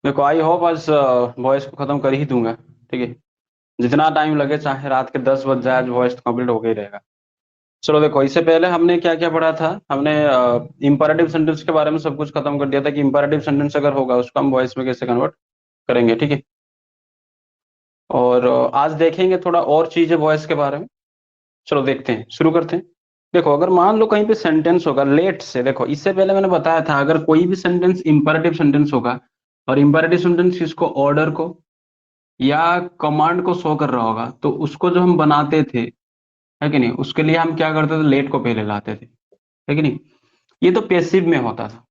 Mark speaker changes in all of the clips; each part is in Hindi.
Speaker 1: देखो आई होप आज वॉइस को खत्म कर ही दूंगा। ठीक है, जितना टाइम लगे, चाहे रात के 10 बज जाए, आज वॉइस तो कंप्लीट होके ही रहेगा। चलो देखो, इससे पहले हमने क्या क्या पढ़ा था। हमने इंपैरेटिव सेंटेंस के बारे में सब कुछ खत्म कर दिया था कि इंपैरेटिव सेंटेंस अगर होगा उसको हम वॉइस में कैसे कन्वर्ट करेंगे। ठीक है, और आज देखेंगे थोड़ा और चीजें वॉइस के बारे में। चलो देखते हैं, शुरू करते हैं। देखो, अगर मान लो कहीं पे सेंटेंस होगा लेट से, देखो इससे पहले मैंने बताया था अगर कोई भी सेंटेंस इंपैरेटिव सेंटेंस होगा, और इंपैरेटिव सेंटेंस किसको, ऑर्डर को या कमांड को शो कर रहा होगा, तो उसको जो हम बनाते थे, है कि नहीं, उसके लिए हम क्या करते थे, लेट को पहले लाते थे, है कि नहीं। ये तो पैसिव में होता था,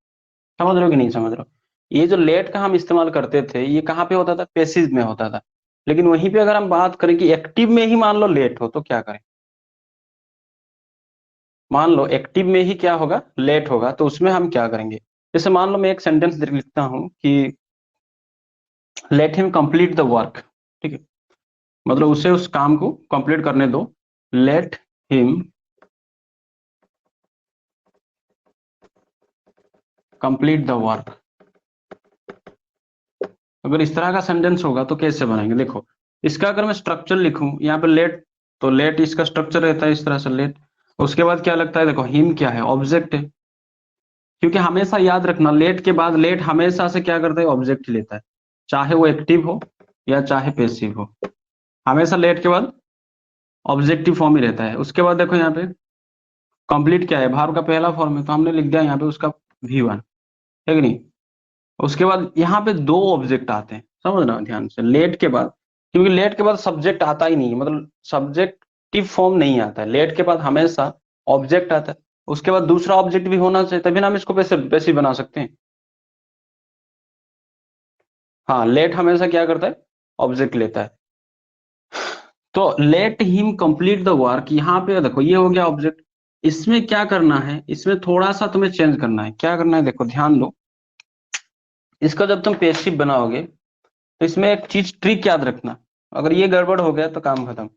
Speaker 1: समझ रहे हो कि नहीं समझ रहे हो। ये जो लेट का हम इस्तेमाल करते थे, ये कहाँ पे होता था, पैसिव में होता था। लेकिन वहीं पे अगर हम बात करें कि एक्टिव में ही मान लो लेट हो, तो क्या करें। मान लो एक्टिव में ही क्या होगा, लेट होगा, तो उसमें हम क्या करेंगे। जैसे मान लो मैं एक सेंटेंस लिखता हूं कि let him complete the work. ठीक है, मतलब उसे उस काम को कंप्लीट करने दो। Let him complete the work. अगर इस तरह का सेंटेंस होगा तो कैसे बनाएंगे, देखो इसका अगर मैं स्ट्रक्चर लिखूं यहाँ पे लेट, तो लेट इसका स्ट्रक्चर रहता है इस तरह से, लेट। उसके बाद क्या लगता है, देखो हिम क्या है, ऑब्जेक्ट है। क्योंकि हमेशा याद रखना, लेट के बाद लेट हमेशा से क्या करता है, ऑब्जेक्ट लेता है, चाहे वो एक्टिव हो या चाहे पैसिव हो, हमेशा लेट के बाद ऑब्जेक्टिव फॉर्म ही रहता है। उसके बाद देखो यहाँ पे कंप्लीट क्या है, भार्ब का पहला फॉर्म है, तो हमने लिख दिया यहाँ पे उसका V1, है कि नहीं। उसके बाद यहाँ पे दो ऑब्जेक्ट आते हैं, समझना ध्यान से, लेट के बाद, क्योंकि लेट के बाद सब्जेक्ट आता ही नहीं, मतलब सब्जेक्टिव फॉर्म नहीं आता है, लेट के बाद हमेशा ऑब्जेक्ट आता है। उसके बाद दूसरा ऑब्जेक्ट भी होना चाहिए, तभी ना हम इसको पैसे पैसिव बना सकते हैं। हाँ, लेट हमेशा क्या करता है, ऑब्जेक्ट लेता है। तो let him complete the work, यहाँ पे देखो ये हो गया ऑब्जेक्ट। इसमें क्या करना है, इसमें थोड़ा सा तुम्हें चेंज करना है। क्या करना है, देखो ध्यान दो, इसका जब तुम पैसिव बनाओगे तो इसमें एक चीज ट्रिक याद रखना, अगर ये गड़बड़ हो गया तो काम खत्म।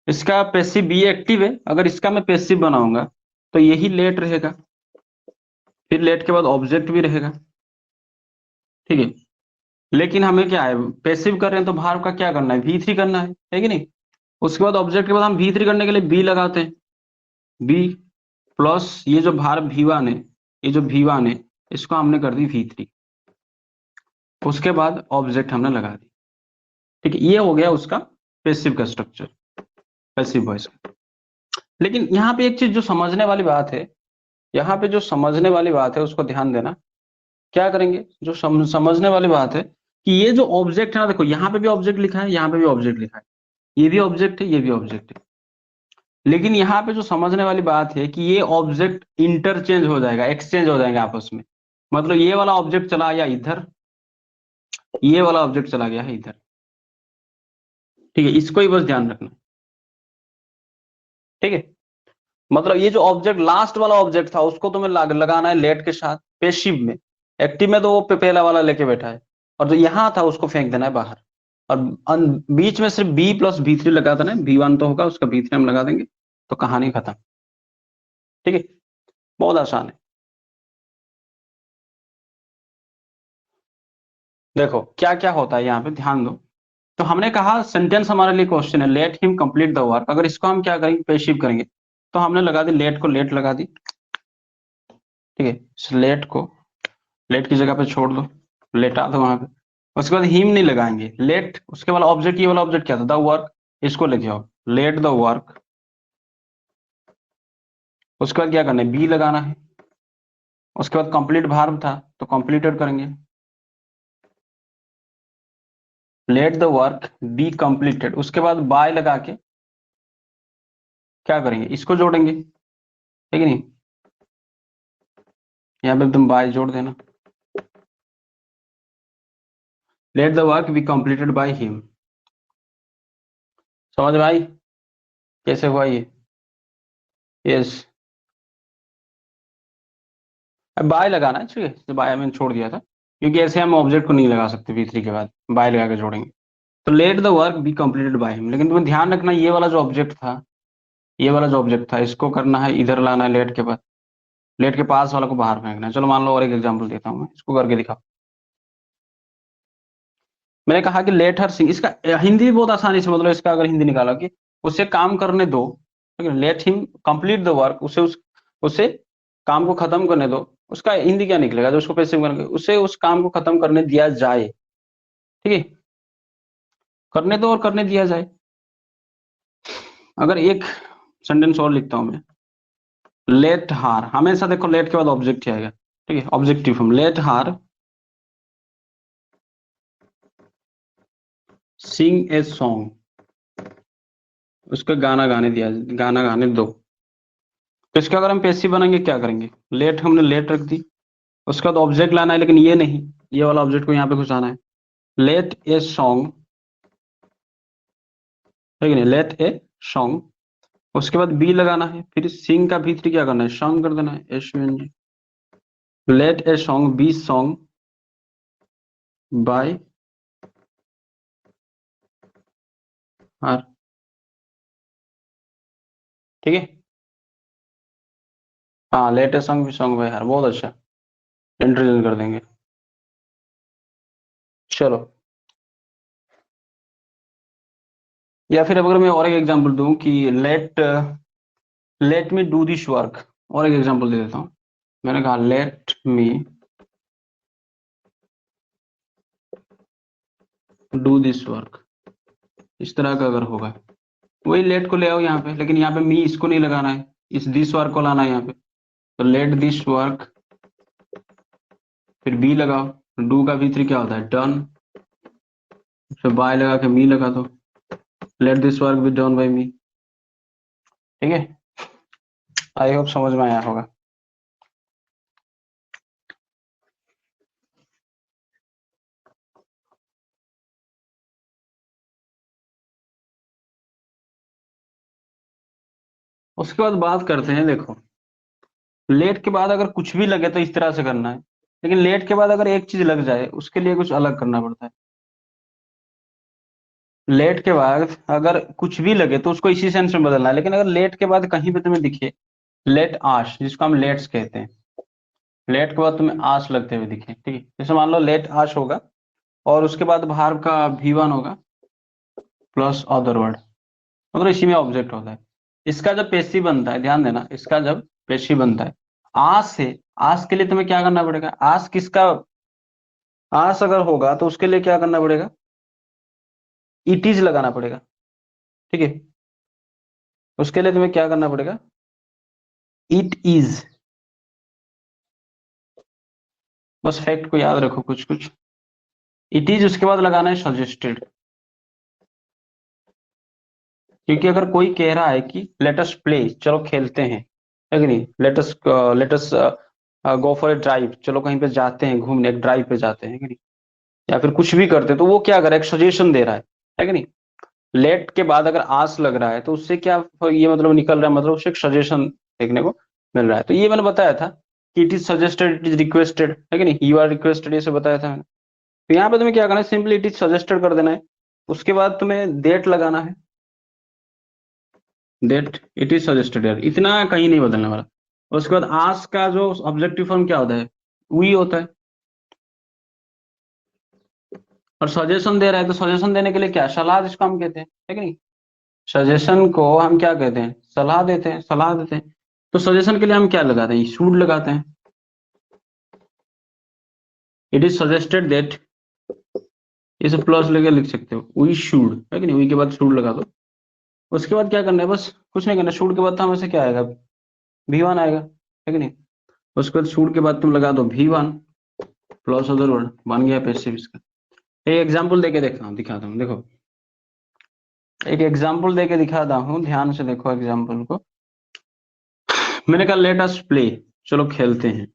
Speaker 1: इसका पैसिव बी एक्टिव है, अगर इसका मैं पैसिव बनाऊंगा तो यही लेट रहेगा, फिर लेट के बाद ऑब्जेक्ट भी रहेगा। ठीक है, लेकिन हमें क्या है, पैसिव कर रहे हैं तो भार्ब का क्या करना है, V3 करना है कि नहीं। उसके बाद ऑब्जेक्ट के बाद हम V3 करने के लिए बी लगाते हैं, बी प्लस ये जो भार्ब V1 है, ये जो V1 है, इसको हमने कर दी V3। उसके बाद ऑब्जेक्ट हमने लगा दी। ठीक है, ये हो गया उसका पैसिव का स्ट्रक्चर, पैसिव वॉइस। लेकिन यहाँ पे एक चीज जो समझने वाली बात है, यहाँ पे जो समझने वाली बात है उसको ध्यान देना। क्या करेंगे, जो समझने वाली बात है कि ये जो ऑब्जेक्ट है ना, देखो यहाँ पे भी ऑब्जेक्ट लिखा है, यहाँ पे भी ऑब्जेक्ट लिखा है, ये भी ऑब्जेक्ट है, ये भी ऑब्जेक्ट है। लेकिन यहाँ पे जो समझने वाली बात है कि ये ऑब्जेक्ट इंटरचेंज हो जाएगा, एक्सचेंज हो जाएंगे आपस में। मतलब ये वाला ऑब्जेक्ट चला गया इधर, ये वाला ऑब्जेक्ट चला गया है इधर। ठीक है, इसको ही बस ध्यान रखना। ठीक है, मतलब ये जो ऑब्जेक्ट लास्ट वाला ऑब्जेक्ट था उसको तुम्हें लगाना है लेट के साथ पैसिव में। एक्टिव में तो वो पहला वाला लेके बैठा है, और जो यहाँ था उसको फेंक देना है बाहर। और बीच में सिर्फ बी प्लस V3 लगा देना है, V1 तो होगा, उसका V3 हम लगा देंगे, तो कहानी खत्म। ठीक है, बहुत आसान है। देखो क्या क्या होता है यहाँ पे, ध्यान दो। तो हमने कहा सेंटेंस हमारे लिए क्वेश्चन है, let him complete the work, अगर इसको हम क्या करेंगे, पैसिव करेंगे, तो हमने लगा दी लेट को, लेट लगा दी। ठीक है, इस लेट को लेट की जगह पे छोड़ दो, लेटा दो वहां पे। उसके बाद हिम नहीं लगाएंगे, लेट, उसके बाद ऑब्जेक्ट, ये वाला ऑब्जेक्ट क्या था, द वर्क, इसको लेके आओ, लेट द वर्क। उसके बाद क्या करना है, बी लगाना है। उसके बाद कंप्लीट वर्ब था तो कंप्लीटेड करेंगे, let the work be completed. उसके बाद बाय लगा के क्या करेंगे, इसको जोड़ेंगे, ठीक है नहीं, यहाँ पे तुम बाय जोड़ देना, let the work be completed by him. समझ में आई कैसे हुआ ये। यस, अब बाय लगाना है, ठीक है, तो बाय मैंने छोड़ दिया था क्योंकि ऐसे हम ऑब्जेक्ट को नहीं लगा सकते V3 के बाद, बाय लगा के जोड़ेंगे। तो let the work be completed by him, लेकिन तुम्हें ध्यान रखना ये वाला जो ऑब्जेक्ट था, ये वाला जो ऑब्जेक्ट था, इसको करना है इधर लाना है लेट के बाद, लेट के पास वाला को बाहर फेंकना है। चलो मान लो और एक एग्जांपल देता हूँ मैं, इसको करके दिखाओ। मैंने कहा कि लेट हर सिंग, इसका हिंदी बहुत आसानी से, मतलब इसका अगर हिंदी निकाला कि उसे काम करने दो, let him complete the work, उसे काम को खत्म करने दो। उसका हिंदी क्या निकलेगा जो उसको पैसिव करने, उसे उस काम को खत्म करने दिया जाए, ठीक है, करने दो और करने दिया जाए। अगर एक सेंटेंस और लिखता हूं मैं, लेट हार, हमेशा देखो लेट के बाद ऑब्जेक्ट आएगा, ठीक है, ऑब्जेक्टिव फॉर्म, लेट हार सिंग ए सॉन्ग, उसको गाना गाने दो। तो इसका अगर हम पैसिव बनाएंगे क्या करेंगे, लेट, हमने लेट रख दी, उसके बाद ऑब्जेक्ट लाना है, लेकिन ये नहीं, ये वाला ऑब्जेक्ट को यहाँ पे घुसाना है, लेट ए सॉन्ग, है कि नहीं, लेट ए सॉन्ग, उसके बाद बी लगाना है, फिर सिंग का भीतरी क्या करना है, सॉन्ग कर देना है, SONG, let a song be song by her, ठीक है। हाँ, let a song be song by her, बहुत अच्छा, इंटरचेंज कर देंगे। चलो, या फिर अगर मैं और एक एग्जांपल दूं कि let me do this work, और एक एग्जांपल दे देता हूं। मैंने कहा let me do this work, इस तरह का अगर होगा, वही लेट को ले आओ यहाँ पे, लेकिन यहाँ पे मी इसको नहीं लगाना है, इस दिस वर्क को लाना है यहाँ पे। तो लेट दिस वर्क, फिर बी लगाओ, डू का भीतरी क्या होता है, डन, फिर बाय लगा के मी लगा दो, let this work be done by me, ठीक है। आई होप समझ में आया होगा। उसके बाद बात करते हैं, देखो लेट के बाद अगर कुछ भी लगे तो इस तरह से करना है, लेकिन लेट के बाद अगर एक चीज लग जाए उसके लिए कुछ अलग करना पड़ता है। लेट के बाद अगर कुछ भी लगे तो उसको इसी सेंस में बदलना है, लेकिन अगर लेट के बाद कहीं पे तुम्हें दिखे लेट आश, जिसको हम लेट्स कहते हैं, लेट के बाद तुम्हें आश लगते हुए दिखे, ठीक है, जैसे मान लो लेट आश होगा और उसके बाद भार्ब का V1 होगा प्लस अदर वर्ड, मतलब इसी में ऑब्जेक्ट होता है। इसका जब पेशी बनता है, ध्यान देना, इसका जब पेशी बनता है आस से, आस के लिए तुम्हें क्या करना पड़ेगा, आस किसका, आस अगर होगा तो उसके लिए क्या करना पड़ेगा, इट इज लगाना पड़ेगा, ठीक है, उसके लिए तुम्हें क्या करना पड़ेगा, इट इज, बस फैक्ट को याद रखो कुछ कुछ, इट इज उसके बाद लगाना है सजेस्टेड, क्योंकि अगर कोई कह रहा है कि लेट अस प्ले, चलो खेलते हैं, है कि नहीं, let us go for a drive, चलो कहीं पे जाते हैं घूमने, एक ड्राइव पे जाते हैं, है कि नहीं, या फिर कुछ भी करते हैं, तो वो क्या कर रहा है, एक सजेशन दे रहा है कि नहीं। लेट के बाद अगर आस लग रहा है तो उससे क्या ये मतलब निकल रहा है, मतलब उससे एक सजेशन देखने को मिल रहा है। तो ये मैंने बताया था कि it is suggested, it is requested, है कि नहीं, यू आर रिक्वेस्टेड, ये सब बताया था मैंने। तो यहाँ पे तुम्हें क्या करना है, सिंपली इट इज सजेस्टेड कर देना है, उसके बाद तुम्हें डेट लगाना है, डेट इट इज सजेस्टेड, यार इतना कहीं नहीं बदलने वाला। उसके बाद आस्क का जो ऑब्जेक्टिव फॉर्म क्या होता है, वी होता है, और सजेशन दे रहा है तो सजेशन देने के लिए क्या, सलाह जिसको हम कहते हैं, है कि नहीं, सजेशन को हम क्या कहते हैं, सलाह देते हैं, सलाह देते हैं। तो सजेशन के लिए हम क्या लगाते हैं, शुड लगाते हैं, इट इज सजेस्टेड दैट, इसे प्लस लेके लिख सकते हो, वी शुड, है कि नहीं, वी के बाद शुड लगा दो। उसके बाद क्या करना है, बस कुछ नहीं करना, शुड के बाद तो हमेशा क्या आएगा, V1 आएगा, है कि नहीं, उसके बाद शुड के बाद तुम लगा दो V1 प्लस अदर वर्ड, बन गया पैसिव इसका। एक एग्जांपल देके दिखाता हूँ, देखो एक एग्जांपल देके दिखाता हूँ, ध्यान से देखो एग्जांपल को। मैंने कहा लेट अस प्ले, चलो खेलते हैं,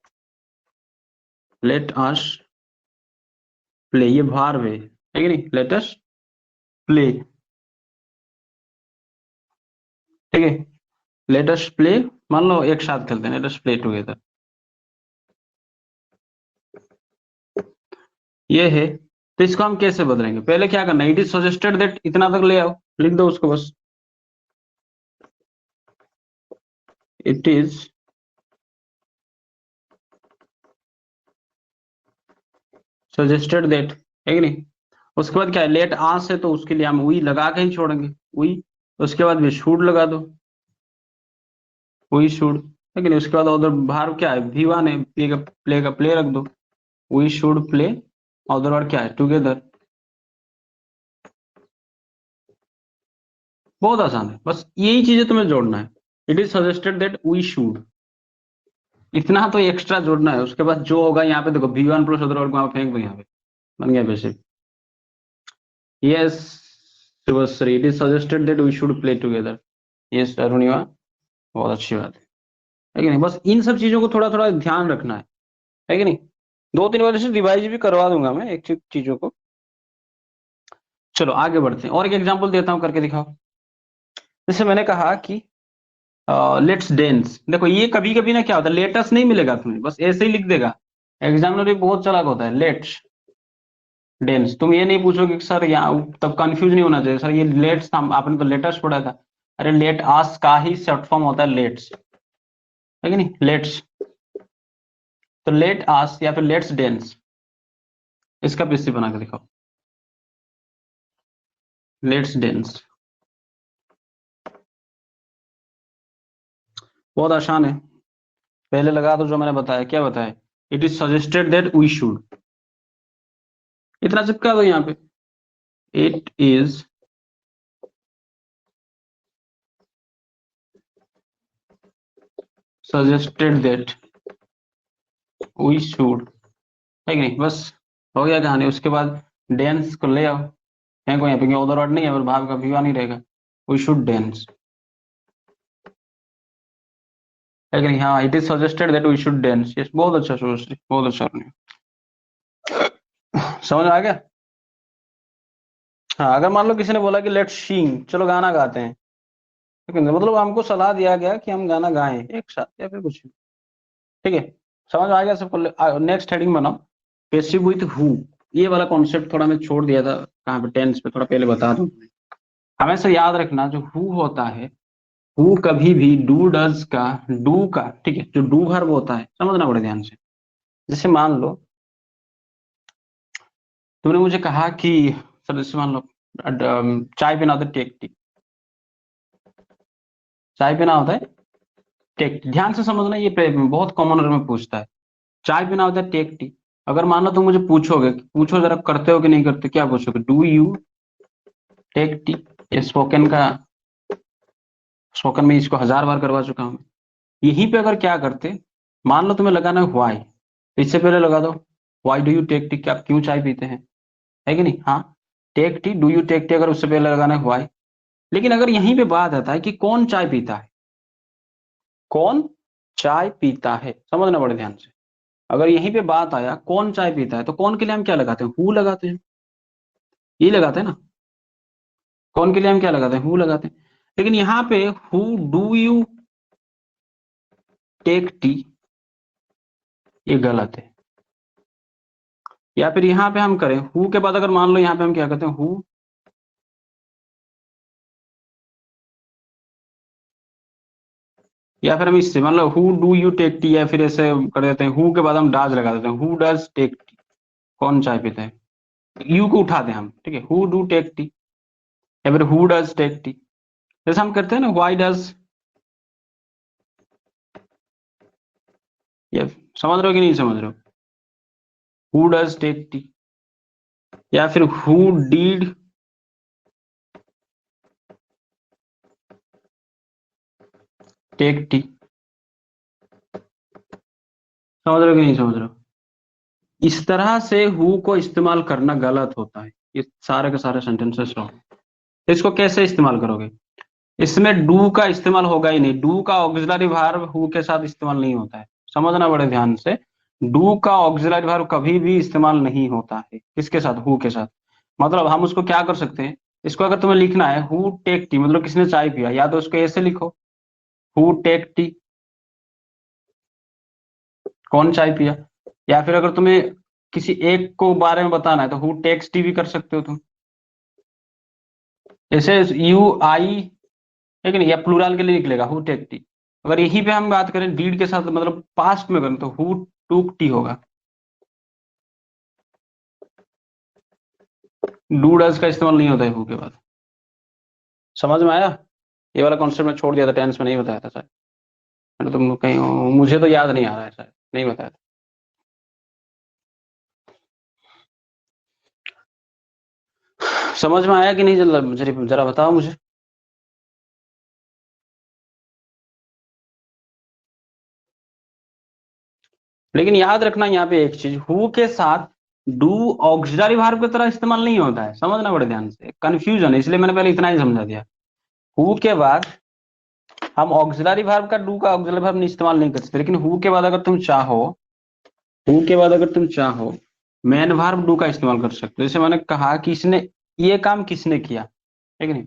Speaker 1: लेट अस प्ले, ये भार्ब है कि नहीं, लेट अस प्ले, ठीक है, लेट अस प्ले, मान लो एक साथ खेलते हैं, लेट अस प्ले टुगेदर, ये है। तो इसको हम कैसे बदलेंगे, पहले क्या करना है, इट इज सजेस्टेड दैट, इतना तक ले आओ, लिख दो उसको बस, इट इज सजेस्टेड दैट, है कि नहीं, उसके बाद क्या है, लेट आस है तो उसके लिए हम वी लगा के ही छोड़ेंगे, वी। उसके बाद भी शुड लगा दो, वी शुड। लेकिन उसके बाद उधर बाहर क्या है, V1 है, प्ले का प्ले रख दो, वी शुड प्ले। और उधर और क्या है, टुगेदर। बहुत आसान है, बस यही चीजें तुम्हें जोड़ना है। It is suggested that we should, इतना तो एक्स्ट्रा जोड़ना है। उसके बाद जो होगा यहाँ पे देखो, V1 प्लस उधर और वहां फेंक दो, यहाँ पे बन गया basic. Yes Shivshri, it is suggested that we should play together. Yes Arunima, बहुत अच्छी बात है कि नहीं। बस इन सब चीजों को थोड़ा थोड़ा ध्यान रखना है कि नहीं। 2-3 बार से रिवाइज भी करवा दूंगा मैं एक चीजों को। चलो आगे बढ़ते हैं, और एक एग्जांपल देता हूं, करके दिखाओ। जैसे मैंने कहा कि लेट्स डेंस, देखो ये कभी कभी ना क्या होता है, लेटस नहीं मिलेगा तुम्हें, बस ऐसे ही लिख देगा। एग्जामिनर भी बहुत चालाक होता है, लेट्स डेंस। तुम ये नहीं पूछोगे कि सर यहाँ, तब कंफ्यूज नहीं होना चाहिए, सर ये लेट्स था, आपने तो लेटेस्ट पढ़ा था। अरे लेट आस का ही शॉर्ट फॉर्म होता है लेट्स, है कि नहीं, लेट्स। तो लेट आस या फिर लेट्स डेंस, इसका पीसी बना के दिखाओ। लेट्स डेंस बहुत आसान है, पहले लगा दो जो मैंने बताया। क्या बताया, it is suggested that we should, इतना चिपका दो यहाँ पे। It is suggested that we should, है कि नहीं, बस हो गया कहानी। उसके बाद डेंस को ले आओ, फेंको यहाँ पे, उधर वर्ड नहीं है, और भाव का भी नहीं रहेगा। वी शुड डेंस, है कि नहीं। हाँ, it is suggested that we should dance. Yes, बहुत अच्छा सुश्री, बहुत अच्छा। समझ में आ गया। हाँ, अगर मान लो किसी ने बोला कि लेट्स सिंग, चलो गाना गाते हैं, लेकिन मतलब हमको सलाह दिया गया कि हम गाना गाएं एक साथ या फिर कुछ, ठीक है। समझ में आ गया सबको। नेक्स्ट हेडिंग बनाओ, पेसिव विथ हु। ये वाला कॉन्सेप्ट थोड़ा मैं छोड़ दिया था, कहाँ पे, टेंस पे, थोड़ा पहले बता दूं। हमेशा याद रखना, जो हु होता है, हु कभी भी डू डज का, डू का, ठीक है, जो डू वर्ब होता है, समझना बड़े ध्यान से। जैसे मान लो तुमने मुझे कहा कि, सर जैसे मान लो चाय पीना होता है, टेक टी। चाय पीना होता है टेक टी, ध्यान से समझना, ये बहुत कॉमन में पूछता है। चाय पीना होता है टेक टी। अगर मान लो तुम मुझे पूछोगे, पूछो जरा करते हो कि नहीं करते, क्या पूछोगे, डू यू टेक टी। ये स्पोकन का, स्पोकन में इसको 1000 बार करवा चुका हूं। यहीं पे अगर क्या करते, मान लो तुम्हें लगाना है व्हाई, इससे पहले लगा दो why do you take tea, क्या क्यों चाय पीते हैं, है कि नहीं। हाँ, take tea, do you take tea, अगर उससे पहले लगाना है व्हाई। लेकिन अगर यहीं पे बात आता है कि कौन चाय पीता है, कौन चाय पीता है, समझना बड़े ध्यान से। अगर यहीं पे बात आया कौन चाय पीता है, तो कौन के लिए हम क्या लगाते हैं, हु लगाते हैं, ये लगाते हैं ना। कौन के लिए हम क्या लगाते हैं, हु लगाते हैं। लेकिन यहाँ पे who do you take tea, ये गलत है। या फिर यहाँ पे हम करें हु के बाद, अगर मान लो यहाँ पे हम क्या करते हैं, हु, या फिर हम इससे मान लो who do you take tea, या फिर ऐसे कर देते हैं, हु के बाद हम डाज लगा देते हैं, हु डज टेक टी, कौन चाय पीता है। यू को उठाते हैं हम, ठीक है, हु डू टेक टी, या फिर हु डज टेक टी। जैसे हम करते हैं ना, व्हाई डज, या समझ रहे हो कि नहीं समझ रहे हो, हु डज टेक टी, या फिर हु डीड टेक टी। समझ रहे हो कि नहीं समझ रहे हो। इस तरह से हु को इस्तेमाल करना गलत होता है, ये सारे के सारे सेंटेंसेस रॉन्ग। इसको कैसे इस्तेमाल करोगे, इसमें डू का इस्तेमाल होगा ही नहीं, डू का ऑक्सिलरी वर्ब हु के साथ इस्तेमाल नहीं होता है, समझना बड़े ध्यान से। डू का ऑक्सिलरी वर्ब कभी भी इस्तेमाल नहीं होता है, किसके साथ, हु के साथ। मतलब हम उसको क्या कर सकते हैं, इसको अगर तुम्हें लिखना है हु टेक टी, मतलब किसने चाय पिया, या तो उसको ऐसे लिखो, हु टेक टी, कौन चाय पिया। या फिर अगर तुम्हें किसी एक को बारे में बताना है, तो हु टेक्स टी भी कर सकते हो तुम, ऐसे यू आई, है कि नहीं, या प्लूरल के लिए निकलेगा हु टेक टी। अगर यहीं पे हम बात करें डीड के साथ, मतलब पास्ट में करें, तो हु टूक टी होगा। डू डज का इस्तेमाल नहीं होता है हु के बाद। समझ में आया? ये वाला कॉन्सेप्ट मैं छोड़ दिया था, टेंस में नहीं बताया था शायद, मैंने तुम कहीं, मुझे तो याद नहीं आ रहा है, शायद नहीं बताया था। समझ में आया कि नहीं, जरा जरा बताओ मुझे। लेकिन याद रखना यहाँ पे एक चीज, हु के साथ डू ऑक्सिलरी वर्ब की तरह इस्तेमाल नहीं होता है, समझना बड़े ध्यान से, कंफ्यूजन है, इसलिए मैंने पहले इतना ही समझा दिया। हु के बाद हम ऑक्सिलरी वर्ब का, डू का ऑक्सिलरी वर्ब नहीं इस्तेमाल नहीं कर सकते, लेकिन हु के बाद अगर तुम चाहो, हु के बाद अगर तुम चाहो मेन वर्ब डू का इस्तेमाल कर सकते हो। जैसे मैंने कहा कि इसने, ये काम किसने किया, ठीक नहीं,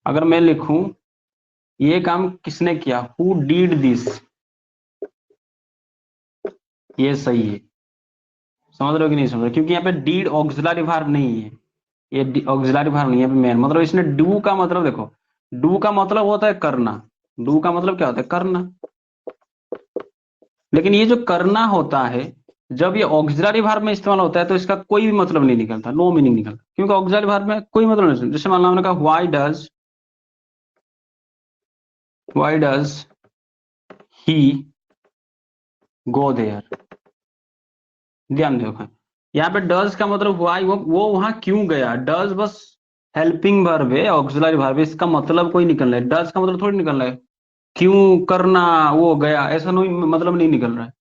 Speaker 1: अगर मैं लिखूं ये काम किसने किया, हु डीड दिस, ये सही है। समझ रहे हो कि नहीं समझ रहे हो? क्योंकि यहाँ पे डीड ऑक्सिलरी वर्ब नहीं है, ये ऑक्सिलरी वर्ब नहीं है, मेन मतलब इसने डू का मतलब देखो, डू का मतलब होता है करना, डू का मतलब क्या होता है, करना। लेकिन ये जो करना होता है, जब ये ऑक्सिलरी वर्ब में इस्तेमाल होता है तो इसका कोई भी मतलब नहीं निकलता, नो मीनिंग निकलता, क्योंकि ऑक्सिलरी वर्ब में कोई मतलब नहीं। जैसे मान लो हमने कहा why does he go there, ध्यान दो, यहाँ पे डज का मतलब व्हाई, वो वहां क्यों गया, डज बस हेल्पिंग वर्ब है, ऑक्सिलरी वर्ब है, इसका मतलब कोई निकल रहा है, डज का मतलब थोड़ी निकल रहा है क्यों करना वो गया, ऐसा नहीं मतलब नहीं निकल रहा है,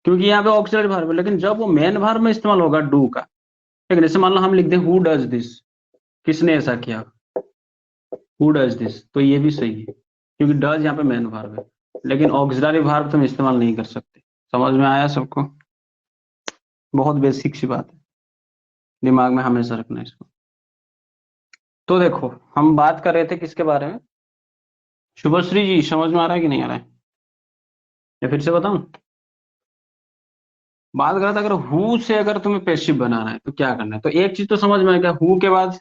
Speaker 1: क्योंकि यहाँ पे ऑक्सिलरी वर्ब है। लेकिन जब वो मेन वर्ब में इस्तेमाल होगा डू का, ठीक है, जैसे मान लो हम लिख दें हु डज दिस, किसने ऐसा किया, हु डज दिस, तो ये भी सही है, क्योंकि डज यहाँ पे मेन वर्ब है, लेकिन ऑक्सिलरी वर्ब तुम इस्तेमाल नहीं कर सकते। समझ में आया सबको? बहुत बेसिक सी बात है, दिमाग में हमेशा रखना है इसको। तो देखो, हम बात कर रहे थे किसके बारे में, शुभश्री जी, समझ में आ रहा है कि नहीं आ रहा है, या फिर से बताऊं? बात कर रहा था, अगर हु से अगर तुम्हें पैसिव बनाना है तो क्या करना है, तो एक चीज तो समझ में आ गया, हु के बाद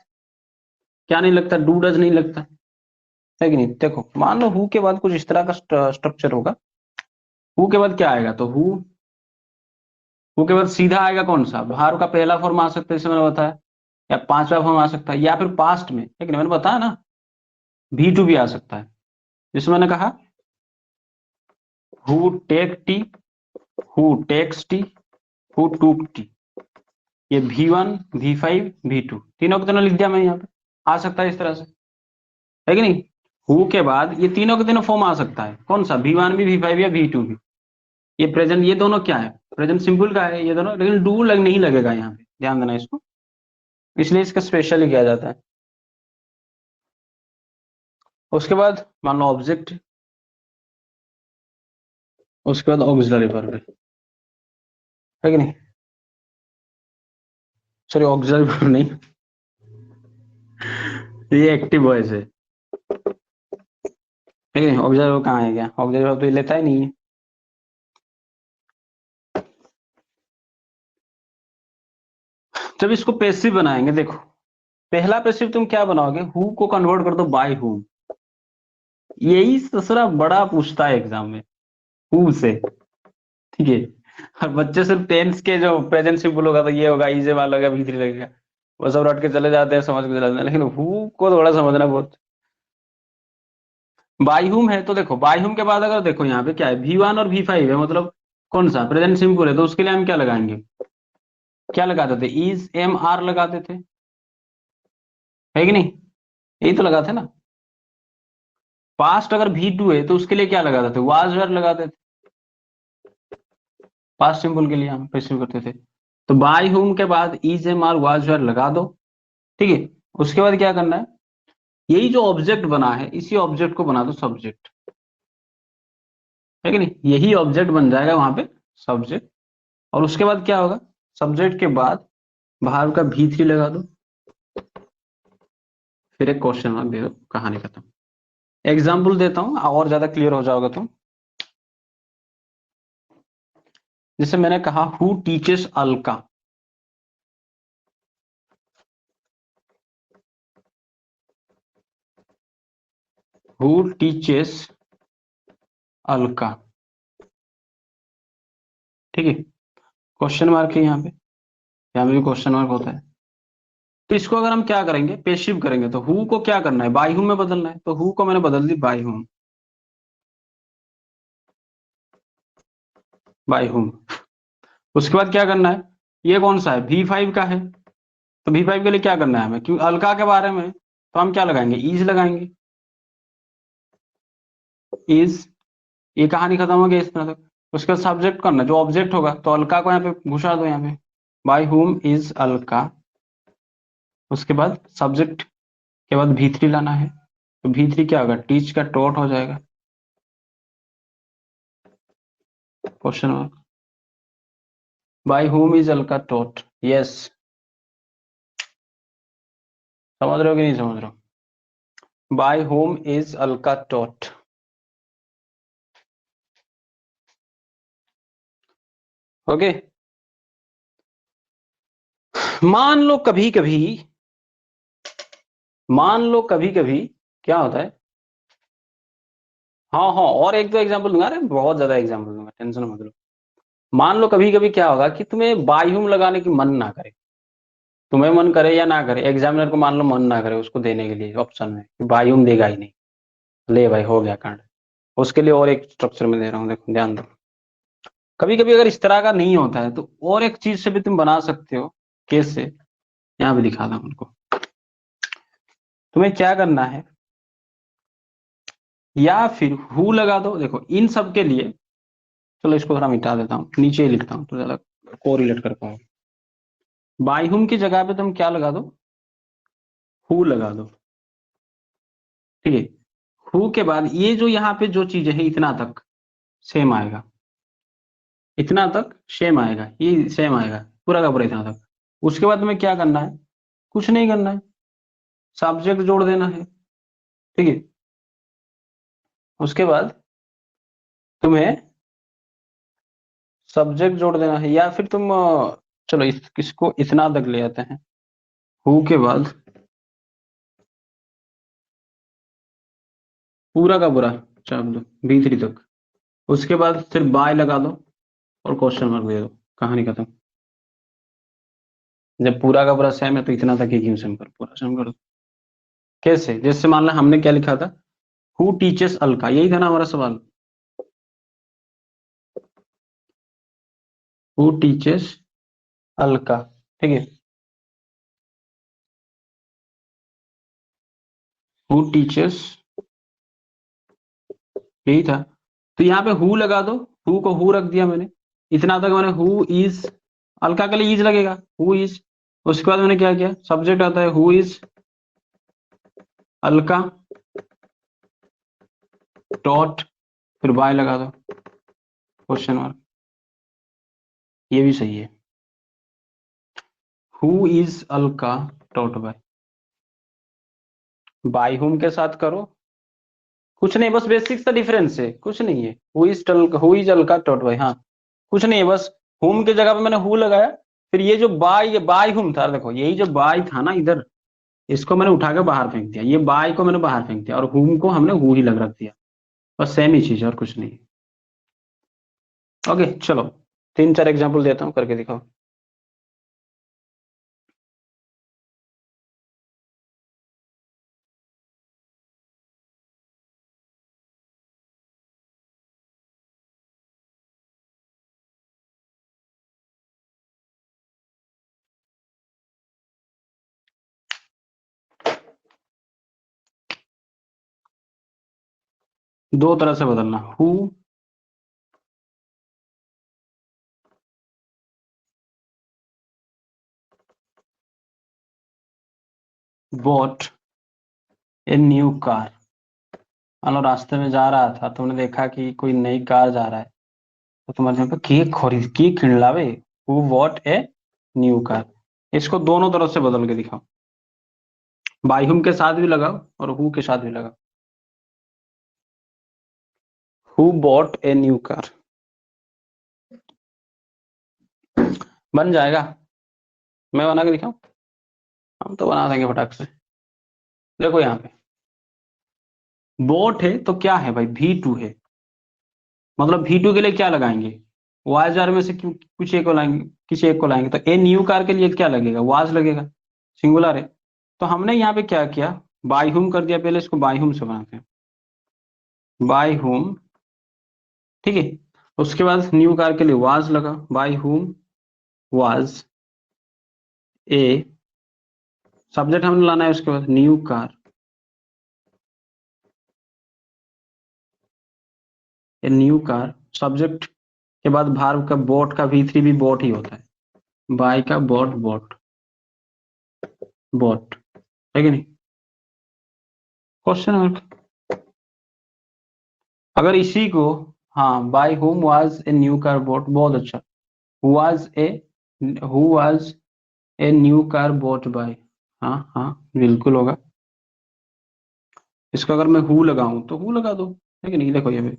Speaker 1: क्या नहीं लगता, डू डज नहीं लगता है कि नहीं। देखो मान लो हु के बाद कुछ इस तरह का स्ट्रक्चर होगा, हु के बाद क्या आएगा, तो हु के बाद सीधा आएगा कौन सा, भार का पहला फॉर्म आ सकता है, जैसे मैंने बताया, या पांचवा फॉर्म आ सकता है, या फिर पास्ट में, लेकिन मैंने बताया ना भी टू भी आ सकता है, जैसे मैंने कहा who take tea, who takes tea, who took tea, ये V1 V5 V2 तीनों को तीनों लिख दिया मैं यहाँ पे, आ सकता है इस तरह से, है कि नहीं। हु के बाद ये तीनों के तीनों फॉर्म आ सकता है, कौन सा, V1 भी V5 या V2 भी, ये प्रेजेंट, ये दोनों क्या है, प्रेजेंट सिंपल का है ये दोनों, लेकिन डू नहीं लगेगा यहाँ पे, ध्यान देना इसको, इसलिए इसका स्पेशली किया जाता है। उसके बाद मान लो ऑब्जेक्ट, उसके बाद ऑक्सिलरी वर्ब है कि नहीं, सॉरी ऑक्सिलरी वर्ब नहीं, ये एक्टिव वॉइस है, ठीक है, ऑक्सिलरी वर्ब कहाँ है, क्या ऑक्सिलरी वर्ब तो ये लेता ही नहीं है। जब इसको पैसिव बनाएंगे, देखो पहला पैसिव तुम क्या बनाओगे, हु को कन्वर्ट कर दो बाय हुम, यही ससुरा बड़ा पूछता है एग्जाम में, हु से, ठीक है। और बच्चे सिर्फ टेंस के जो प्रेजेंट सिंपल होगा तो ये होगा, इजे वाला होगा, भी3 लगेगा, वो सब रट के चले जाते हैं, समझ के चले जाते हैं, लेकिन हु को थोड़ा समझना बहुत। बाय हुम है तो देखो, बाय हुम के बाद अगर देखो यहाँ पे क्या है, V1 और V5 है, मतलब कौन सा प्रेजेंट सिंपल है, तो उसके लिए हम क्या लगाएंगे, क्या लगाते थे, इज एम आर लगाते थे, है कि नहीं, यही तो लगाते ना। पास्ट अगर V2 है तो उसके लिए क्या लगाते थे, वाज वेर लगाते थे, पास्ट सिंपल के लिए हम पैसिव करते थे। तो बाय हुम के बाद is am are was were लगा दो, ठीक है। उसके बाद क्या करना है, यही जो ऑब्जेक्ट बना है इसी ऑब्जेक्ट को बना दो सब्जेक्ट, है कि नहीं, यही ऑब्जेक्ट बन जाएगा वहां पे सब्जेक्ट। और उसके बाद क्या होगा, सब्जेक्ट के बाद बाहर का V3 लगा दो, फिर एक क्वेश्चन मार्क दे दो, कहानी खत्म। एग्जाम्पल देता हूँ और ज्यादा क्लियर हो जाओगे तुम। जैसे मैंने कहा who teaches Alka, who teaches Alka, ठीक है, क्वेश्चन मार्क है यहाँ पे, यहाँ पे भी क्वेश्चन मार्क होता है, तो इसको अगर हम क्या करेंगे, पेशिव करेंगे, तो हु को क्या करना है, बाय हुम में बदलना है। तो हु को मैंने बदल दी बाय हुम, बाय हुम। उसके बाद क्या करना है, ये कौन सा है, V5 का है, तो V5 के लिए क्या करना है हमें, क्यों अलका के बारे में, तो हम क्या लगाएंगे, इज लगाएंगे, इज। ये कहानी खत्म हो गई इस तरह तक। उसके बाद सब्जेक्ट करना, जो ऑब्जेक्ट होगा, तो अलका को यहाँ पे घुसा दो, यहाँ पे बाय हुम इज अलका। उसके बाद सब्जेक्ट के बाद V3 लाना है, तो V3 क्या होगा, टीच का टॉट हो जाएगा, question mark. Bye whom is Alka taught, yes. समझ रहे हो कि नहीं समझ रहे हो, bye whom is Alka taught. Okay. मान लो कभी कभी, मान लो कभी कभी क्या होता है, हाँ हाँ, और एक दो एग्जांपल दूंगा, अरे बहुत ज्यादा एग्जांपल दूंगा, टेंशन मत लो। मान लो कभी कभी क्या होगा कि तुम्हें बायहुम लगाने की मन ना करे, तुम्हें मन करे या ना करे, एग्जामिनर को मान लो मन ना करे उसको देने के लिए ऑप्शन में, कि बायहुम देगा ही नहीं, ले भाई हो गया कांड। उसके लिए और एक स्ट्रक्चर में दे रहा हूँ, देखो ध्यान दो। कभी कभी अगर इस तरह का नहीं होता है, तो और एक चीज से भी तुम बना सकते हो, केस से, यहाँ भी दिखा था उनको। तुम्हें क्या करना है, या फिर हु लगा दो, देखो इन सब के लिए, चलो इसको थोड़ा मिटा देता हूँ, नीचे ही लिखता हूँ तो ज्यादा कोरिलेट कर पाओ। बायहुम की जगह पे तुम क्या लगा दो, हु लगा दो, ठीक है। हु के बाद ये जो यहाँ पे जो चीजें है, इतना तक सेम आएगा, इतना तक सेम आएगा, ये सेम आएगा, पूरा का पूरा इतना तक। उसके बाद तुम्हें क्या करना है, कुछ नहीं करना है, सब्जेक्ट जोड़ देना है, ठीक है। उसके बाद तुम्हें सब्जेक्ट जोड़ देना है, या फिर तुम चलो इसको इतना तक ले आते हैं, हु के बाद पूरा का पूरा चाप दो, B3 तक। उसके बाद फिर बाय लगा दो और क्वेश्चन मार्क दे दो, कहानी खत्म। जब पूरा का पूरा सेम है तो इतना तक ही क्यों सेम कर, पूरा सेम कर दो। कैसे, जैसे मान लो हमने क्या लिखा था, हु टीचेस अलका, यही था ना हमारा सवाल, हु टीचेस अलका, ठीक है, हु टीचेस, यही था। तो यहाँ पे हु लगा दो, हु को हु रख दिया मैंने, इतना तक मैंने हु इज, अलका के लिए इज लगेगा, हु इज। उसके बाद मैंने क्या किया, सब्जेक्ट आता है हु इज अलका डॉट, फिर बाय लगा दो, क्वेश्चन मार्क। ये भी सही है, who is Alka dot by, bye whom के साथ करो, कुछ नहीं, बस बेसिक सा डिफरेंस है, कुछ नहीं है। Who is Alka dot by, हाँ कुछ नहीं है, बस हुम की जगह पे मैंने हु लगाया, फिर ये जो बाय हुम था, देखो यही जो बाय था ना इधर, इसको मैंने उठा के बाहर फेंक दिया, ये बाय को मैंने बाहर फेंक दिया, और हुम को हमने हु ही लग रख दिया, बस सेम ही चीज है और कुछ नहीं। ओके चलो, तीन चार एग्जाम्पल देता हूँ, करके दिखाओ। दो तरह से बदलना, who bought A new car. मान लो रास्ते में जा रहा था, तुमने देखा कि कोई नई कार जा रहा है, तो तुम्हारे पे की खिलावे, who what A new car. इसको दोनों तरफ से बदल के दिखाओ, बाई हुम के साथ भी लगाओ और हु के साथ भी लगाओ, who bought A new car, बन जाएगा। मैं बना के दिखाऊं, हम तो बना देंगे फटाक से। देखो यहाँ पे बॉट है तो क्या है भाई, V2 है, मतलब V2 के लिए क्या लगाएंगे, वाज आर में से कुछ एक को लाएंगे, किसी एक को लाएंगे, तो ए न्यू कार के लिए क्या लगेगा, वाज लगेगा, सिंगुलर है। तो हमने यहाँ पे क्या किया, बाय हुम कर दिया, पहले इसको बाय हुम से बनाते हैं, बाय हुम, ठीक है। उसके बाद न्यू कार के लिए वाज लगा, bye whom was A, subject हमने लाना है, उसके बाद न्यू कार, ए न्यू कार, सब्जेक्ट के बाद भार्ब का बोट का V3 भी बोट ही होता है, बाय का बोट बोट बोट, है कि नहीं। Question mark. अगर इसी को, हाँ, by whom was a new car bought, बहुत अच्छा, was a, who was a new car bought by, हाँ हाँ बिल्कुल होगा। इसको अगर मैं हु लगाऊं तो हु लगा दो, है कि नहीं। देखो ये भी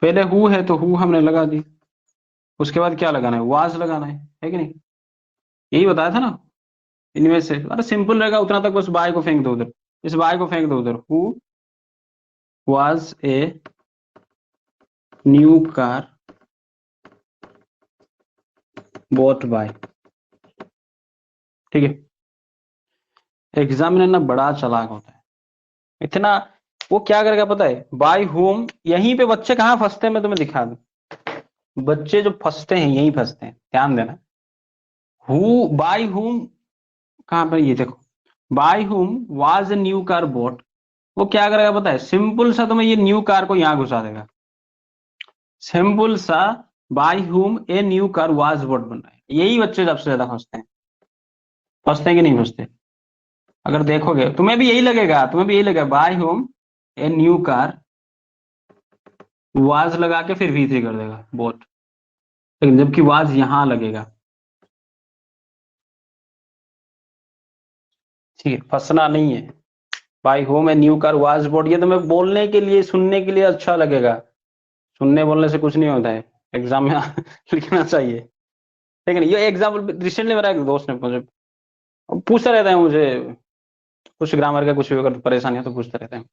Speaker 1: पहले हु है तो हु हमने लगा दी, उसके बाद क्या लगाना है, वाज लगाना है कि नहीं। यही बताया था ना, इनमें से, अरे सिंपल रहेगा उतना तक, बस बाय को फेंक दो उधर, इस बाय को फेंक दो उधर, who was a new car bought by, ठीक है। एग्जामिनर ना बड़ा चालाक होता है, इतना, वो क्या करेगा पता है, बाय होम, यहीं पे बच्चे कहाँ फंसते हैं मैं तुम्हें दिखा दूं, बच्चे जो फंसते हैं यहीं फंसते हैं, ध्यान देना। हु बाय हुम, कहाँ पर, ये देखो, bye whom was a new car boat, वो क्या करेगा पता है, सिंपल सा तुम्हें ये न्यू कार को यहाँ घुसा देगा, सिंपल सा, by whom A new car was boat बन रहा है, यही बच्चे सबसे ज्यादा फंसते हैं, फंसते हैं कि नहीं फंसते। अगर देखोगे तुम्हें भी यही लगेगा, तुम्हें भी यही लगेगा, by whom a new car, was लगा के फिर V3 कर देगा बोट, लेकिन जबकि वाज यहां लगेगा, ठीक है, फंसना नहीं है। By whom a new car was bought, ये तुम्हें बोलने के लिए, सुनने के लिए अच्छा लगेगा, सुनने बोलने से कुछ नहीं होता है, एग्जाम में लिखना चाहिए, ठीक है ना। ये एग्जाम्पल रिसेंटली मेरा एक दोस्त ने मुझे पूछता रहता है, मुझे कुछ ग्रामर का कुछ भी अगर परेशानी है तो पूछता रहता है,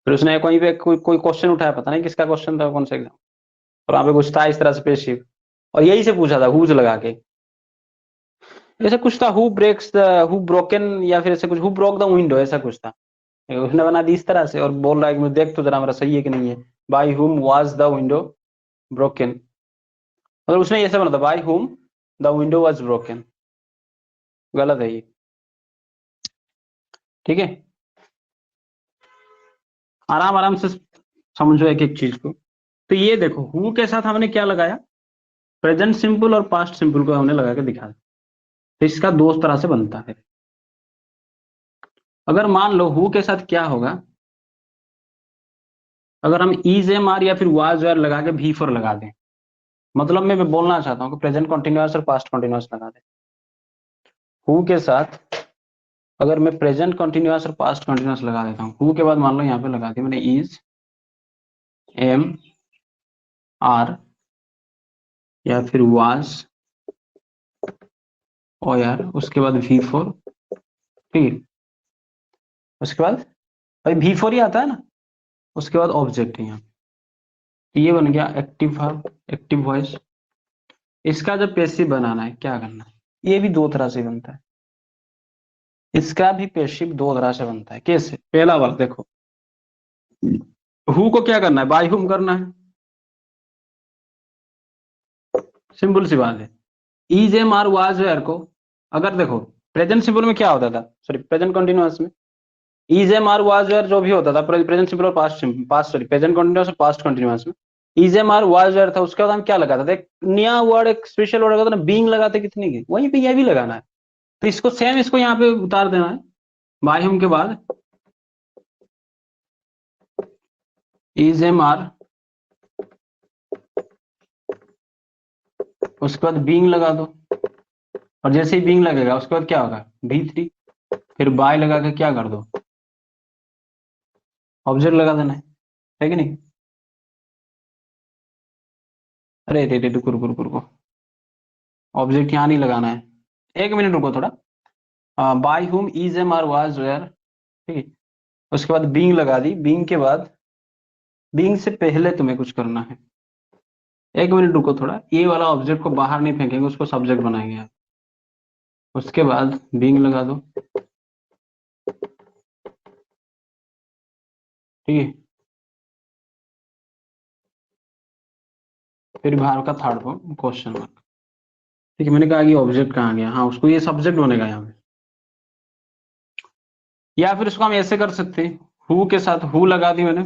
Speaker 1: फिर उसने कहीं पे कोई क्वेश्चन उठाया, पता नहीं किसका क्वेश्चन था, कौन सा एग्जाम, और वहां पे कुछ था इस तरह से पेशिव, और यही से पूछा था हुज लगा के, ऐसा कुछ था, who breaks the, who broken, या फिर ऐसे कुछ, हु ब्रोक द विंडो, ऐसा कुछ था। उसने बना दी इस तरह से, और बोल रहा है कि मैं देख तो जरा मेरा सही है कि नहीं है, bye whom was the window broken, मतलब उसने ऐसा बना था, by whom the window was broken, गलत है ये, ठीक है। आराम आराम से समझो एक एक चीज को। तो ये देखो, हु के साथ हमने क्या लगाया, प्रेजेंट सिंपल और पास्ट सिंपल को हमने लगा के दिखा दिया, तो इसका दो तरह से बनता है। अगर मान लो हु के साथ क्या होगा, अगर हम इज एम आर या फिर वाज आर लगा के V4 लगा दें, मतलब मैं बोलना चाहता हूँ कि प्रेजेंट कंटिन्यूअस और पास्ट कंटिन्यूअस लगा दें, हु के साथ अगर मैं प्रेजेंट कंटिन्यूअस और पास्ट कंटिन्यूअस लगा देता हूँ, हु के बाद मान लो यहाँ पे लगा दिया मैंने इज एम आर या फिर वाज और यार, उसके बाद V4, ठीक है, उसके बाद भाई V4 ही आता है ना, उसके बाद ऑब्जेक्ट है यहाँ, तो ये बन गया एक्टिव वर्ब, एक्टिव वॉइस। इसका जब पैसिव बनाना है क्या करना है, ये भी दो तरह से बनता है, इसका भी पैसिव दो तरह से बनता है। कैसे, पहला वाला देखो, हु को क्या करना है, बाय हुम करना है, सिंपल सी बात है। Is am are was were को, अगर देखो प्रेजेंट सिंपल में क्या होता था, सॉरी प्रेजेंट कंटिन्यूअस में, is am are was were जो भी होता था, प्रेजेंट सिंपल और past, past sorry present continuous और पास्ट कंटिन्यूअस में, is am are was were था, उसके बाद हम क्या लगाते थे, एक नया वर्ड, एक स्पेशल वर्ड लगाते ना, बीइंग लगाते कितने की, वहीं पे यह भी लगाना है। तो इसको सेम, इसको यहाँ पे उतार देना है, बाय हुम के बाद इज एम आर, उसके बाद बीइंग लगा दो, और जैसे ही बीइंग लगेगा उसके बाद क्या होगा, V3, फिर बाय लगा के क्या कर दो, ऑब्जेक्ट लगा देना है कि नहीं। अरे रे रे, रुको रुको रुको रुको, ऑब्जेक्ट यहाँ नहीं लगाना है, एक मिनट रुको थोड़ा, by whom is am are was were, ठीक है, उसके बाद बीइंग लगा दी, बीइंग के बाद, बीइंग से पहले तुम्हें कुछ करना है, एक मिनट रुको थोड़ा, ये वाला ऑब्जेक्ट को बाहर नहीं फेंकेंगे, उसको सब्जेक्ट बनाएंगे। उसके बाद बीइंग लगा दो, ठीक है। फिर बाहर का थर्ड फॉर्म क्वेश्चन मार्क, ठीक है। मैंने कहा कि ऑब्जेक्ट कहाँ गया, हाँ उसको ये सब्जेक्ट बनेगा यहाँ पे। या फिर इसको हम ऐसे कर सकते हैं, हु के साथ हु लगा दी मैंने,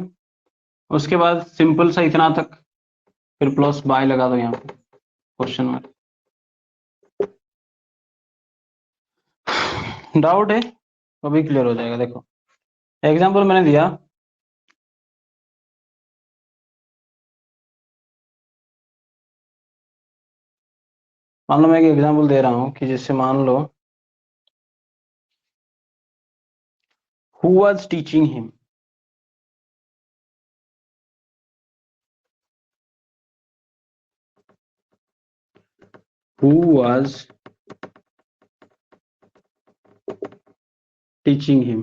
Speaker 1: उसके बाद सिंपल सा इतना तक, फिर प्लस बाय लगा दो यहाँ पे क्वेश्चन मार्क। डाउट है तो भी क्लियर हो जाएगा। देखो एग्जाम्पल मैंने दिया, मान लो मैं एक एग्जाम्पल दे रहा हूं कि जिससे मान लो who was teaching him, who was teaching him,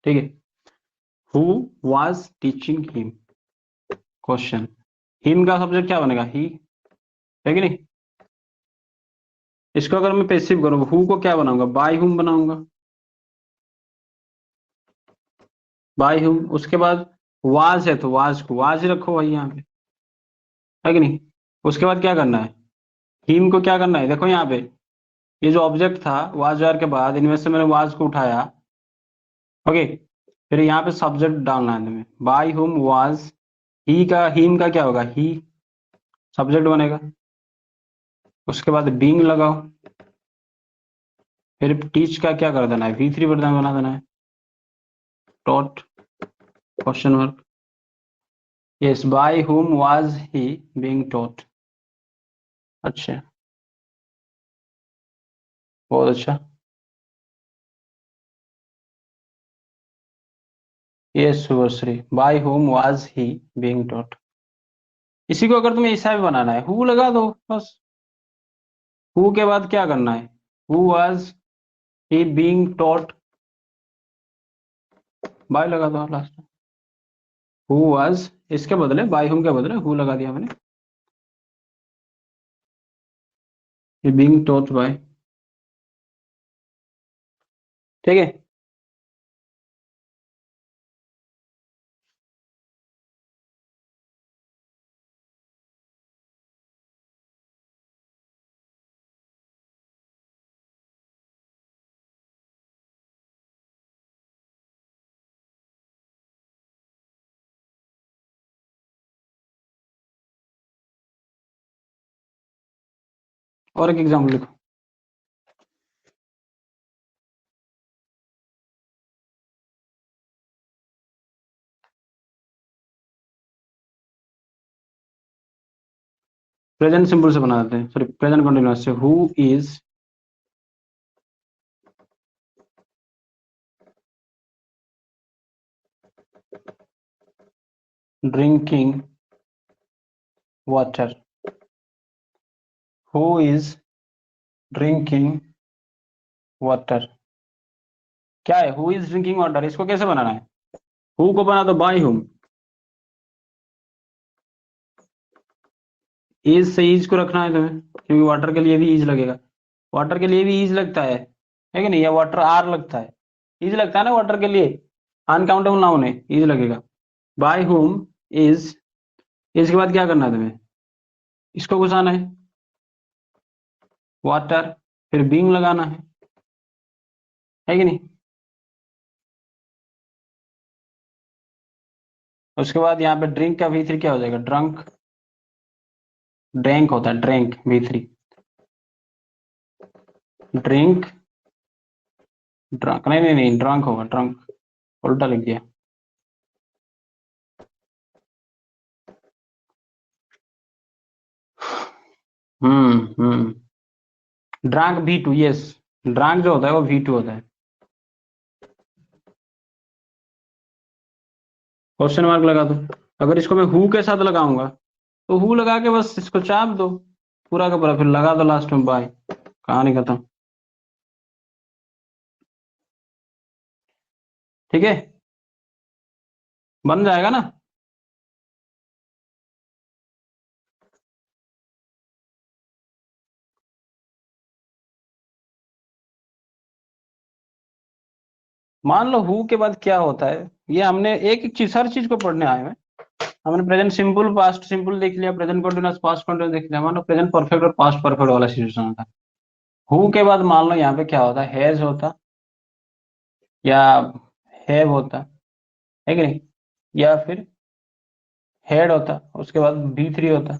Speaker 1: ठीक है। Who was teaching him question, him का सब्जेक्ट क्या बनेगा, ही, है कि नहीं। इसको अगर मैं पैसिव करूँ, हु को क्या बनाऊंगा, बाय हुम बनाऊंगा, बाय हुम। उसके बाद वाज है तो वाज को वाज ही रखो भाई यहाँ पे, है कि नहीं। उसके बाद क्या करना है, हिम को क्या करना है, देखो यहाँ पे ये जो ऑब्जेक्ट था वाज वार के बाद इनमें से मैंने वाज को उठाया, ओके। फिर यहाँ पे सब्जेक्ट डालना है तुम्हें, बाय हुम वाज, ही का हिम का क्या होगा, ही सब्जेक्ट बनेगा। उसके बाद बीइंग लगाओ, फिर टीच का क्या कर देना है, V3 बना देना है, taught question mark. Yes, by whom was he being taught. अच्छा, बहुत अच्छा। Yes Shubhashri, by whom was he being taught. इसी को अगर तुम्हें ऐसा भी बनाना है, हु लगा दो बस। हु के बाद क्या करना है, who was he being taught, by लगा दो लास्ट में। हु वाज, इसके बदले बाय हुम के बदले हु लगा दिया मैंने, ही बीइंग टॉट बाय, ठीक है। और एक एग्जाम्पल लिखो, प्रेजेंट सिंपल से बना देते हैं, सॉरी प्रेजेंट कंटिन्यूअस से, who is drinking water, who is drinking water. क्या है, हु इज ड्रिंकिंग वाटर, इसको कैसे बनाना है, हु को बना दो बाय हुम, इज से इज को रखना है तुम्हें, क्योंकि वाटर के लिए भी इज लगेगा, वाटर के लिए भी इज लगता है कि नहीं, या वाटर आर लगता है, इज लगता है ना वाटर के लिए, अनकाउंटेबल नाउन है, इज लगेगा। बाय हुम इज, इसके बाद क्या करना है तुम्हें, इसको घुसाना है वाटर, फिर बीइंग लगाना है कि नहीं। उसके बाद यहाँ पे ड्रिंक का V3 क्या हो जाएगा, ड्रंक, ड्रैंक होता है ड्रैंक, V3 ड्रिंक, ड्रंक, नहीं नहीं नहीं ड्रंक होगा, ड्रंक उल्टा लिख दिया। ड्रंक V2, यस, ड्रंक जो होता है वो V2 होता है। क्वेश्चन मार्क लगा दो। अगर इसको मैं हु के साथ लगाऊंगा तो हु लगा के बस इसको चाप दो, पूरा का पूरा, फिर लगा दो लास्ट में बाय, कहानी खत्म, ठीक है, बन जाएगा ना। मान लो हु के बाद क्या होता है, ये हमने एक एक चीज, हर चीज को पढ़ने आए हैं। हमने प्रेजेंट सिंपल, पास्ट सिंपल देख लिया, प्रेजेंट कंटिन्यूअस, पास्ट कंटिन्यूअस देख लिया। मान लो प्रेजेंट परफेक्ट और पास्ट परफेक्ट वाला सिचुएशन होता है। हु के बाद मान लो यहाँ पे क्या होता है, हैज होता या हैव होता है कि नहीं, या फिर हेड होता, उसके बाद बी3 होता,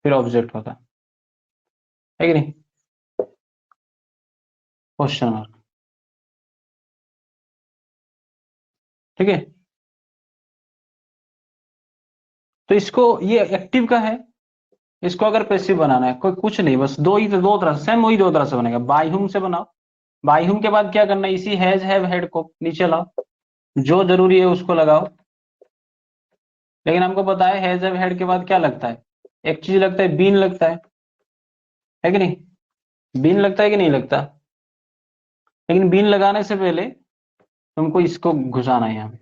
Speaker 1: फिर ऑब्जेक्ट होता है कि नहीं, क्वेश्चन मार्क। ठीक है, तो इसको, ये एक्टिव का है, इसको अगर पैसिव बनाना है, कोई कुछ नहीं, बस दो ही, दो तरह से सेम, वही दो तरह से बनेगा। बाय हुम से बनाओ, बाय हुम के बाद क्या करना है, इसी हैज हैव हेड को नीचे लाओ, जो जरूरी है उसको लगाओ। लेकिन हमको पता है हैज हैव हेड के बाद क्या लगता है, एक चीज लगता है, बीन लगता है कि नहीं, बीन लगता है कि नहीं लगता। लेकिन बीन लगाने से पहले तुमको इसको घुसाना है यहाँ पे,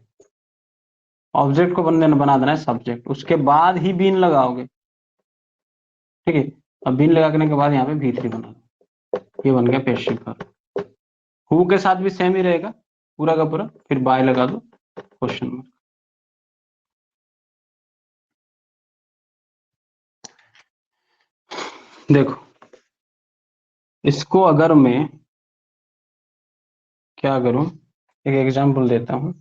Speaker 1: ऑब्जेक्ट को बना देना है सब्जेक्ट, उसके बाद ही बीन लगाओगे। ठीक है, अब बीन लगाने के बाद यहाँ पे V3 बना दो, ये बन गया पैसिव वर्ब। हु के साथ भी सेम ही रहेगा पूरा का पूरा, फिर बाय लगा दो, क्वेश्चन मार्क। देखो, इसको अगर मैं क्या करूं, एक एग्जांपल देता हूं।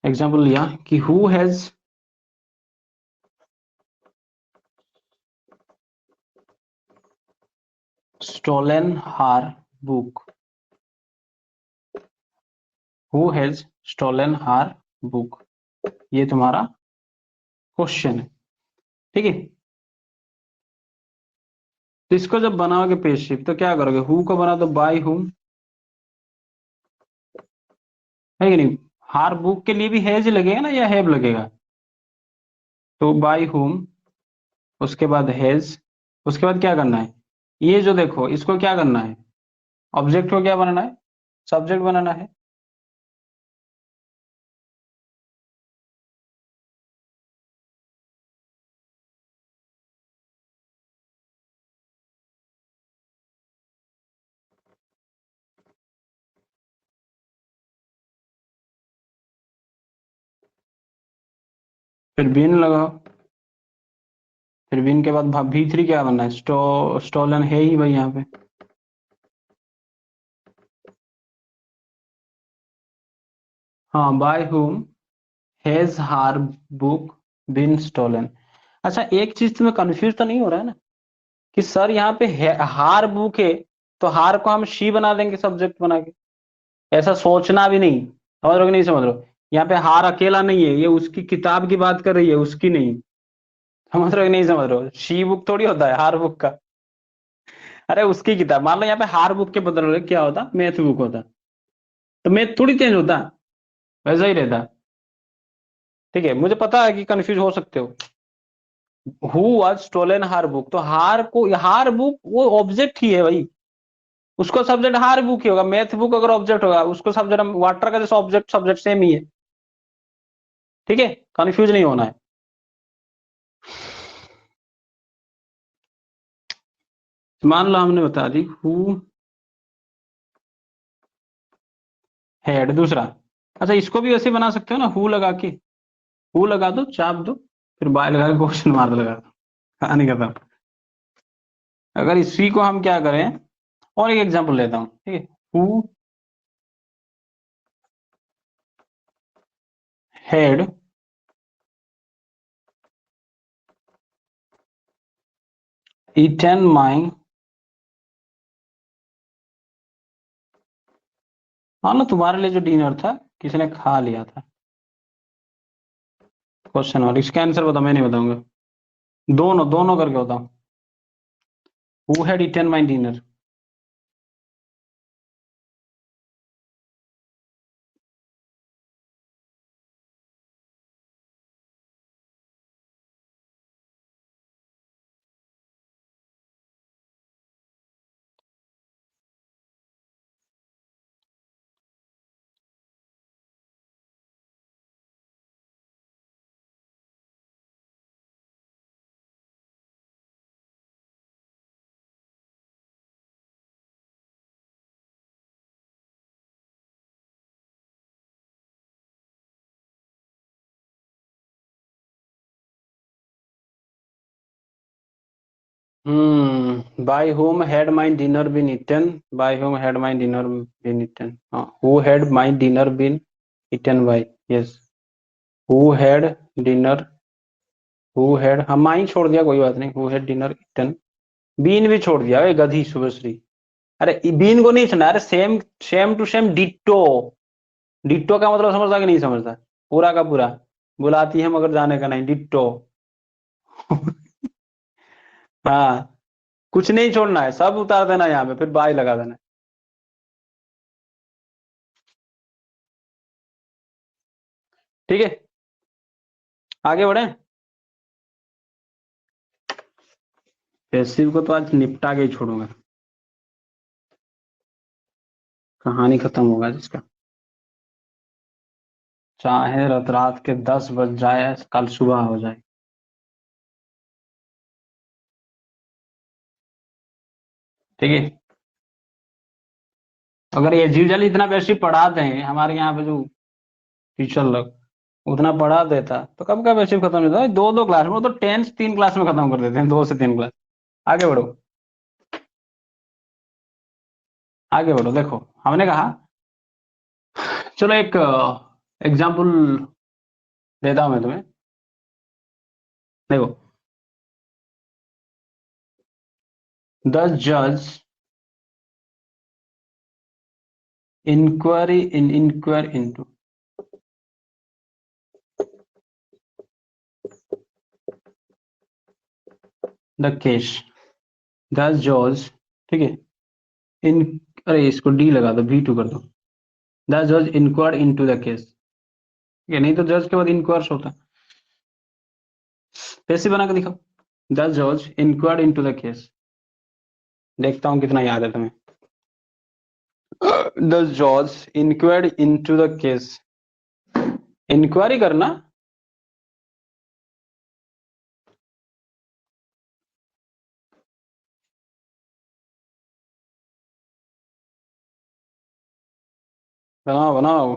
Speaker 1: एग्जांपल लिया कि हु हैज स्टोलन हार बुक, हु हैज स्टोलन हार बुक, ये तुम्हारा क्वेश्चन है। ठीक है, तो इसको जब बनाओगे पेज तो क्या करोगे, हु को बना दो बाय हुम, है कि नहीं। हार बुक के लिए भी हैज लगेगा ना, या हैव लगेगा, तो बाय हुम, उसके बाद हैज, उसके बाद क्या करना है, ये जो देखो इसको क्या करना है, ऑब्जेक्ट को क्या बनाना है, सब्जेक्ट बनाना है। फिर बीन लगाओ, फिर बीन के बाद V3 क्या बनना है, स्टोलन है ही भाई यहाँ पे। हाँ, बाय हुम हैज हार बुक बीन स्टोलन। अच्छा, एक चीज तुम्हें कंफ्यूज तो नहीं हो रहा है ना, कि सर यहाँ पे हार बुक है, तो हार को हम शी बना देंगे सब्जेक्ट बना के, ऐसा सोचना भी नहीं, समझ रहे हो कि नहीं समझ रहे हो। यहाँ पे हार अकेला नहीं है, ये उसकी किताब की बात कर रही है, उसकी नहीं। समझ रहे हो कि नहीं समझ रहे हो, शी बुक थोड़ी होता है हार बुक का। अरे उसकी किताब, मान लो यहाँ पे हार बुक के बदले क्या होता, मैथ बुक होता, तो मैथ थोड़ी चेंज होता, वैसा ही रहता। ठीक है, मुझे पता है कि कंफ्यूज हो सकते हो। हु वाज स्टोलन हार बुक, तो हार को, हार बुक वो ऑब्जेक्ट ही है भाई, उसको सब्जेक्ट हार बुक ही होगा। मैथ बुक अगर ऑब्जेक्ट होगा, उसको सब्जेक्ट, वाटर का जैसे ऑब्जेक्ट सब्जेक्ट सेम ही है। ठीक है, कंफ्यूज नहीं होना है। मान लो हमने बता दी हु हैड, दूसरा। अच्छा, इसको भी वैसे बना सकते हो ना, हु लगा के, हु लगा दो, चाप दो, फिर बाय लगा के क्वेश्चन मार्क लगा दो, कहानी खत्म। अगर इसी को हम क्या करें, और एक एग्जांपल लेता हूं, ठीक है। हु हैड ईटन माई, मान लो तुम्हारे लिए जो डिनर था किसी ने खा लिया था, क्वेश्चन मार्क। इसका आंसर बताओ, मैं नहीं बताऊंगा, दोनों दोनों करके बताओ। Who had eaten my dinner, by whom had my dinner been eaten, by whom had my dinner been eaten, हाँ, who had my dinner been eaten by, yes, who had dinner, who had, हम माई छोड़ दिया कोई बात नहीं, who had dinner eaten, been भी छोड़ दिया, गधी शुभश्री। अरे बीन को नहीं सुना, अरे same, same to same ditto, ditto का मतलब समझता कि नहीं समझता, पूरा का पूरा, बुलाती है मगर जाने का नहीं, डिट्टो। हाँ, कुछ नहीं छोड़ना है, सब उतार देना यहाँ पे, फिर बाय लगा देना। ठीक है, आगे बढ़े। पैसिव को तो आज निपटा के ही छोड़ूंगा, कहानी खत्म होगा जिसका, चाहे रात रात के 10 बज जाए, कल सुबह हो जाए। ठीक है, अगर ये जीव जल इतना पैसिव पढ़ा दें हमारे यहाँ पे जो टीचर लोग, उतना पढ़ा देता तो कब का पैसिव खत्म होता है, दो दो क्लास में, वो तो टेंथ 3 क्लास में खत्म कर देते हैं, 2 से 3 क्लास। आगे बढ़ो, आगे बढ़ो, देखो हमने कहा, चलो एक एग्जाम्पल देता हूं मैं तुम्हें, देखो, द जज inquire into the case, the जज, ठीक है, इन, अरे इसको डी लगा दो, V2 कर दो, द जज इंक्वायर इनटू द केस, ठीक है, नहीं तो जज के बाद इंक्वायर्स होता, कैसे बना के दिखाओ, द जज इंक्वायर्ड इनटू द केस, देखता हूं कितना याद है तुम्हें, द जज inquired into the case, inquiry करना, बनाओ बनाओ,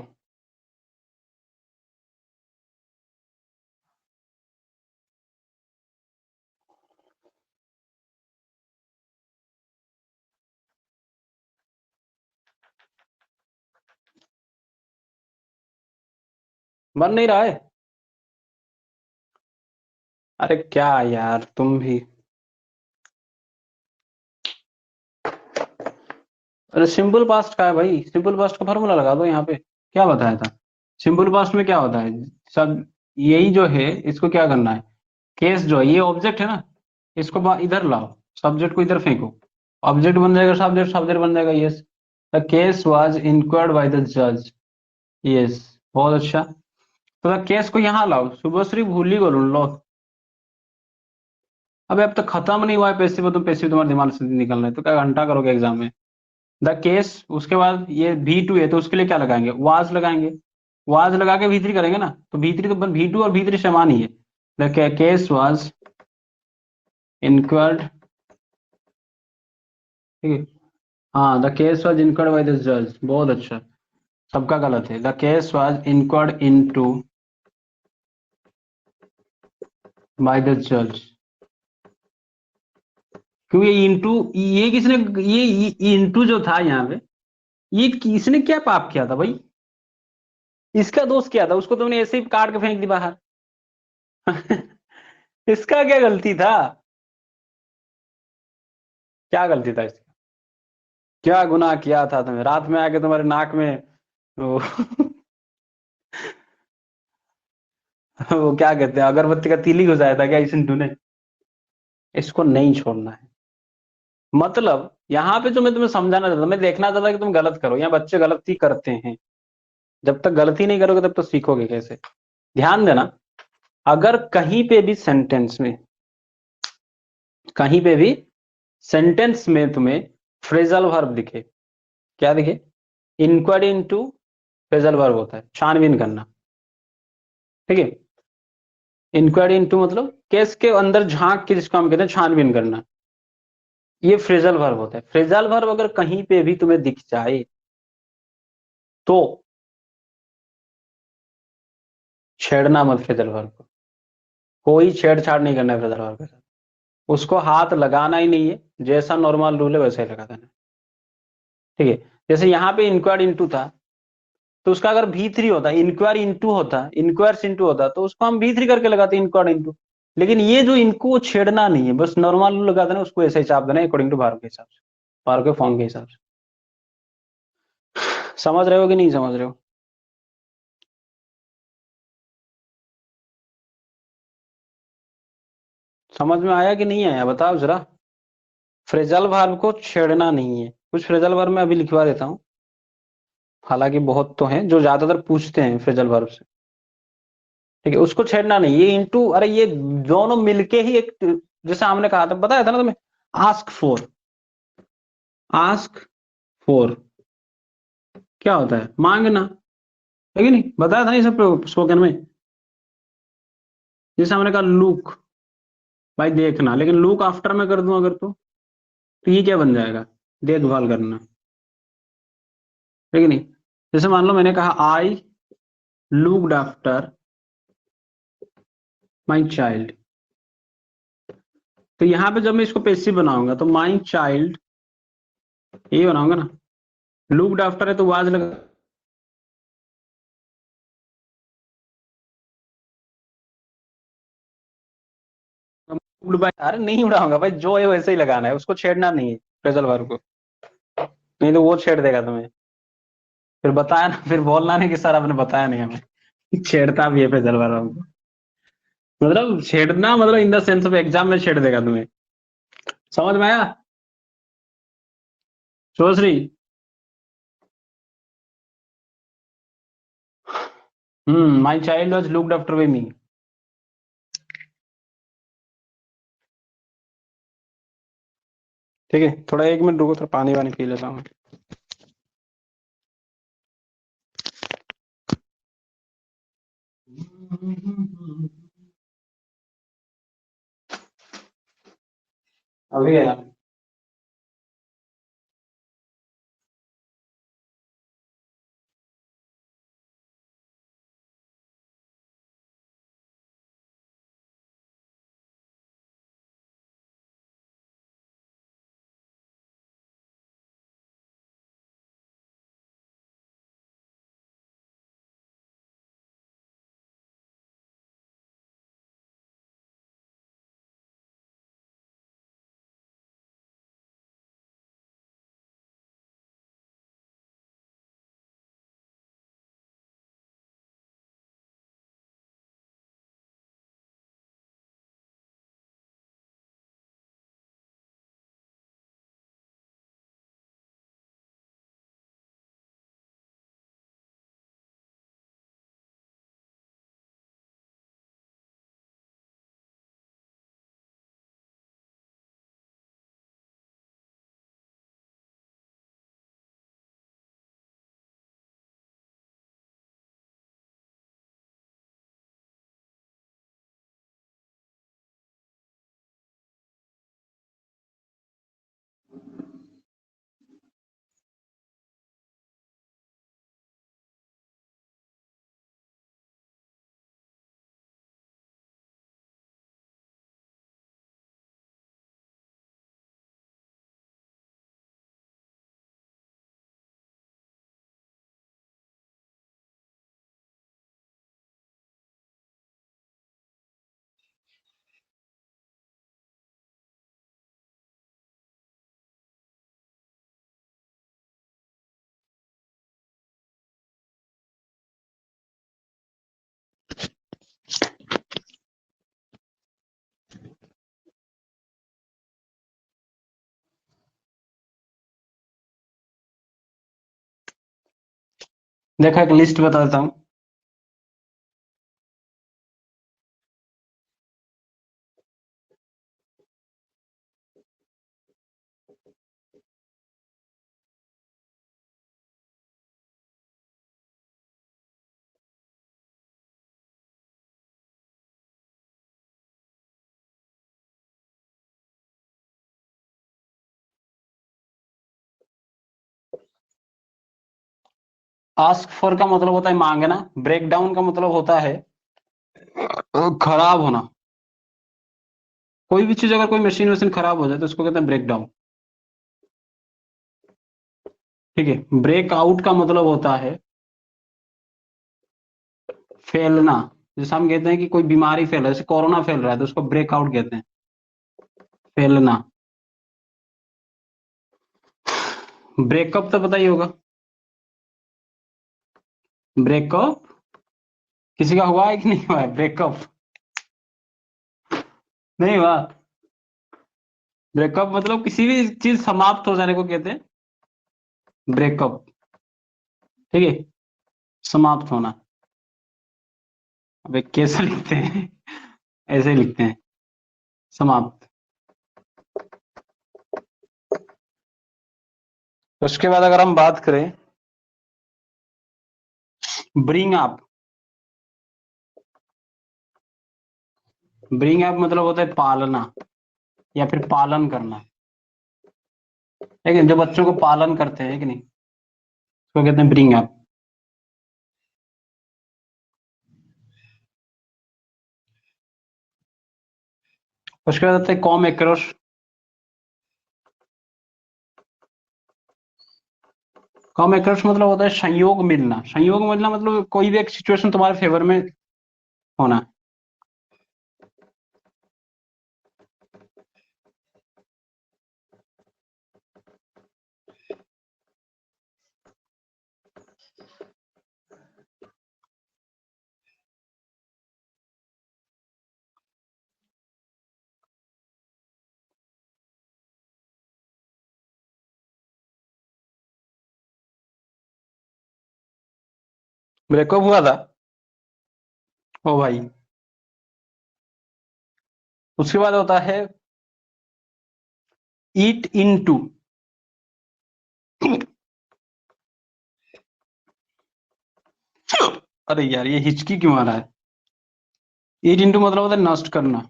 Speaker 1: बन नहीं रहा है, अरे क्या यार तुम भी, अरे सिंपल पास्ट का है भाई, सिंपल पास्ट का फॉर्मूला लगा दो यहाँ पे, क्या बताया था, सिंपल पास्ट में क्या होता है, सब यही जो है, इसको क्या करना है, केस जो है, ये ऑब्जेक्ट है ना, इसको इधर लाओ, सब्जेक्ट को इधर फेंको, ऑब्जेक्ट बन जाएगा सब्जेक्ट, सब्जेक्ट बन जाएगा yes, the case was inquired by the जज, यस, बहुत अच्छा, तो द केस को यहाँ लाओ, शुभश्री भूली को लो, अबे अब तक खत्म नहीं हुआ है पैसिव, तुम पैसिव तुम्हारे दिमाग से निकल रहे, तो क्या घंटा करोगे एग्जाम में, द केस, उसके बाद ये V2 है तो उसके लिए क्या लगाएंगे, वाज लगाएंगे, वाज लगा के V3 करेंगे ना, तो V3 तो V2 और V3 समान ही है, द केस वाज इंक्वायर्ड, ठीक है, हाँ, the case was inquired by the जज, बहुत अच्छा, सबका गलत है, the case was inquired into by the जज, क्योंकि ये इंटू, ये किसने, ये इंटू जो था यहाँ पे, ये किसने क्या पाप किया था भाई, इसका दोष क्या था, उसको तुमने ऐसे ही काट के फेंक दी बाहर। इसका क्या गलती था, क्या गलती था इसका, क्या गुनाह किया था तुम्हें, रात में आके तुम्हारे नाक में वो, वो क्या कहते हैं, अगरबत्ती का तीली घुसाया था क्या इस इंटू ने, इसको नहीं छोड़ना है, मतलब यहाँ पे जो मैं तुम्हें समझाना चाहता था, मैं देखना चाहता कि तुम गलत करो, यहाँ बच्चे गलती करते हैं, जब तक गलती नहीं करोगे तब तो सीखोगे कैसे, ध्यान देना, अगर कहीं पे भी सेंटेंस में, कहीं पे भी सेंटेंस में तुम्हें फ्रेजल वर्ब दिखे, क्या दिखे, इंक्वायरी इनटू फ्रेजल वर्ब होता है, छानबीन करना, ठीक है, इंक्वायरी इनटू मतलब केस के अंदर झांक के, जिसको हम कहते हैं छानबीन करना, ये फ्रेजल वर्ब होता है, फ्रेजल वर्ब अगर कहीं पे भी तुम्हें दिख जाए तो छेड़ना मत फ्रेजल वर्ब को, कोई छेड़छाड़ नहीं करना है फ्रेजल वर्ब के साथ, उसको हाथ लगाना ही नहीं है, जैसा नॉर्मल रूल है वैसे ही लगा देना। ठीक है, जैसे यहाँ पे इंक्वायर इनटू था, तो उसका अगर V3 होता, इंक्वायर इनटू होता, इंक्वायर्स इनटू होता, तो उसको हम V3 करके लगाते इंक्वायर इनटू। लेकिन ये जो इनको छेड़ना नहीं है, बस नॉर्मल रूल लगा देना, उसको ऐसे ही छाप देना अकॉर्डिंग टू भारत के हिसाब से, भारत के फॉर्म के हिसाब से। समझ रहे हो कि नहीं समझ रहे हो? समझ में आया कि नहीं आया, बताओ जरा। फ्रेजल वर्ब को छेड़ना नहीं है। कुछ फ्रेजल वर्ब मैं अभी लिखवा देता हूँ, हालांकि बहुत तो हैं जो ज्यादातर पूछते हैं फ्रेजल वर्ब से। ठीक है, उसको छेड़ना नहीं, ये इंटू, अरे ये दोनों मिलके ही एक, जैसे हमने कहा था, बताया था ना तुम्हें, आस्क फॉर। आस्क फॉर क्या होता है? मांगना, है कि नहीं? बताया था ना ये सब स्पोकन में। जैसे हमने कहा लुक, भाई देखना, लेकिन लुक आफ्टर में कर दूं अगर, तो ये क्या बन जाएगा? देखभाल करना, है कि नहीं? जैसे मान लो मैंने कहा I looked after my child, तो यहाँ पे जब मैं इसको पेसिव बनाऊंगा तो माई चाइल्ड, ये बनाऊंगा ना। लुक्ड आफ्टर है तो वाज लगा, अरे नहीं उड़ाऊंगा भाई, जो है वैसे ही लगाना है, उसको छेड़ना नहीं है फ्रेजल वर्ब को, नहीं तो वो छेड़ देगा तुम्हें। फिर बताया ना, फिर बोलना नहीं कि सर आपने बताया नहीं हमें। छेड़ता भी है फ्रेजल वर्ब हमको। मतलब छेड़ना मतलब in the sense of exam में छेड़ देगा तुम्हें। समझ में आया? सोच रही। My child was looked after by me. ठीक है, थोड़ा 1 मिनट रुको, थोड़ा पानी वानी पी लेता हूँ। अभी है। देखा, एक लिस्ट बता देता हूँ। आस्क फॉर का मतलब होता है मांगना, ब्रेक डाउन का मतलब होता है खराब होना। कोई भी चीज अगर कोई मशीन वशीन खराब हो जाए तो उसको कहते हैं ब्रेक डाउन। ठीक है, ब्रेक आउट का मतलब होता है फैलना। जैसे हम कहते हैं कि कोई बीमारी फैल रहा है, जैसे कोरोना फैल रहा है तो उसको ब्रेकआउट कहते हैं, फैलना। ब्रेकअप तो पता ही होगा, ब्रेकअप किसी का हुआ है कि नहीं हुआ है ब्रेकअप? नहीं हुआ। ब्रेकअप मतलब किसी भी चीज समाप्त हो जाने को कहते हैं ब्रेकअप। ठीक है, समाप्त होना। अबे कैसे लिखते हैं? ऐसे लिखते हैं, समाप्त। उसके बाद अगर हम बात करें ब्रिंग अप, ब्रिंग अप मतलब होता है पालना या फिर पालन करना। लेकिन जो बच्चों को पालन करते हैं कि नहीं, उसको कहते हैं ब्रिंग अप। उसके बाद आता है कॉम एक्रोस। कॉम एक्रोस मतलब होता है संयोग मिलना। संयोग मिलना मतलब कोई भी एक सिचुएशन तुम्हारे फेवर में होना। ब्रेकअप हुआ था ओ भाई। उसके बाद होता है ईट इनटू। अरे यार ये हिचकी क्यों आ रहा है? ईट इनटू मतलब होता है नष्ट करना।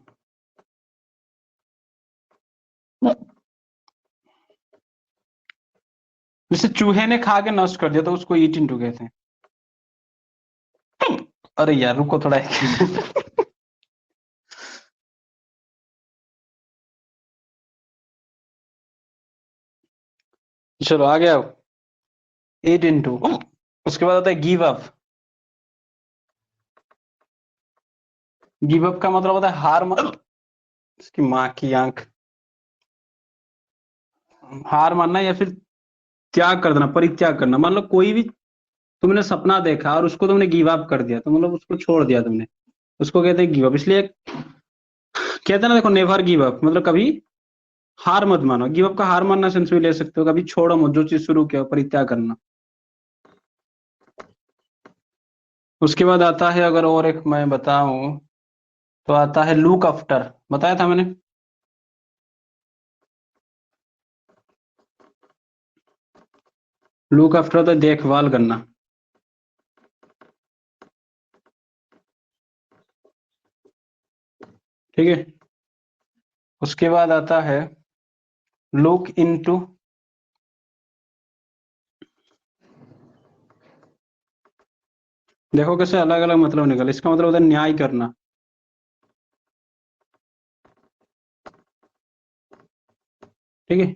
Speaker 1: जैसे चूहे ने खा के नष्ट कर दिया तो उसको ईट इनटू कहते हैं। अरे यार रुको थोड़ा चलो आ गया। ईट इनटू। उसके बाद होता है गिव अप। गिव अप का मतलब होता है हार मान, इसकी माँ की आंख, हार मानना या फिर त्याग कर देना, परित्याग करना। मान लो कोई भी तुमने सपना देखा और उसको तुमने गिव अप कर दिया, तो मतलब उसको छोड़ दिया तुमने, उसको कहते हैं गिव अप। इसलिए कहते हैं ना, देखो नेवर गिव अप मतलब कभी हार मत मानो। गिव अप का हार मानना सेंस भी ले सकते हो, कभी छोड़ो मत जो चीज शुरू किया हो, परित्याग करना। उसके बाद आता है, अगर और एक मैं बताऊं तो आता है लुक आफ्टर। बताया था मैंने। लुक आफ्टर तो देखभाल करना। ठीक है, उसके बाद आता है लुक इनटू। देखो कैसे अलग अलग मतलब निकल। इसका मतलब होता है न्याय करना। ठीक है,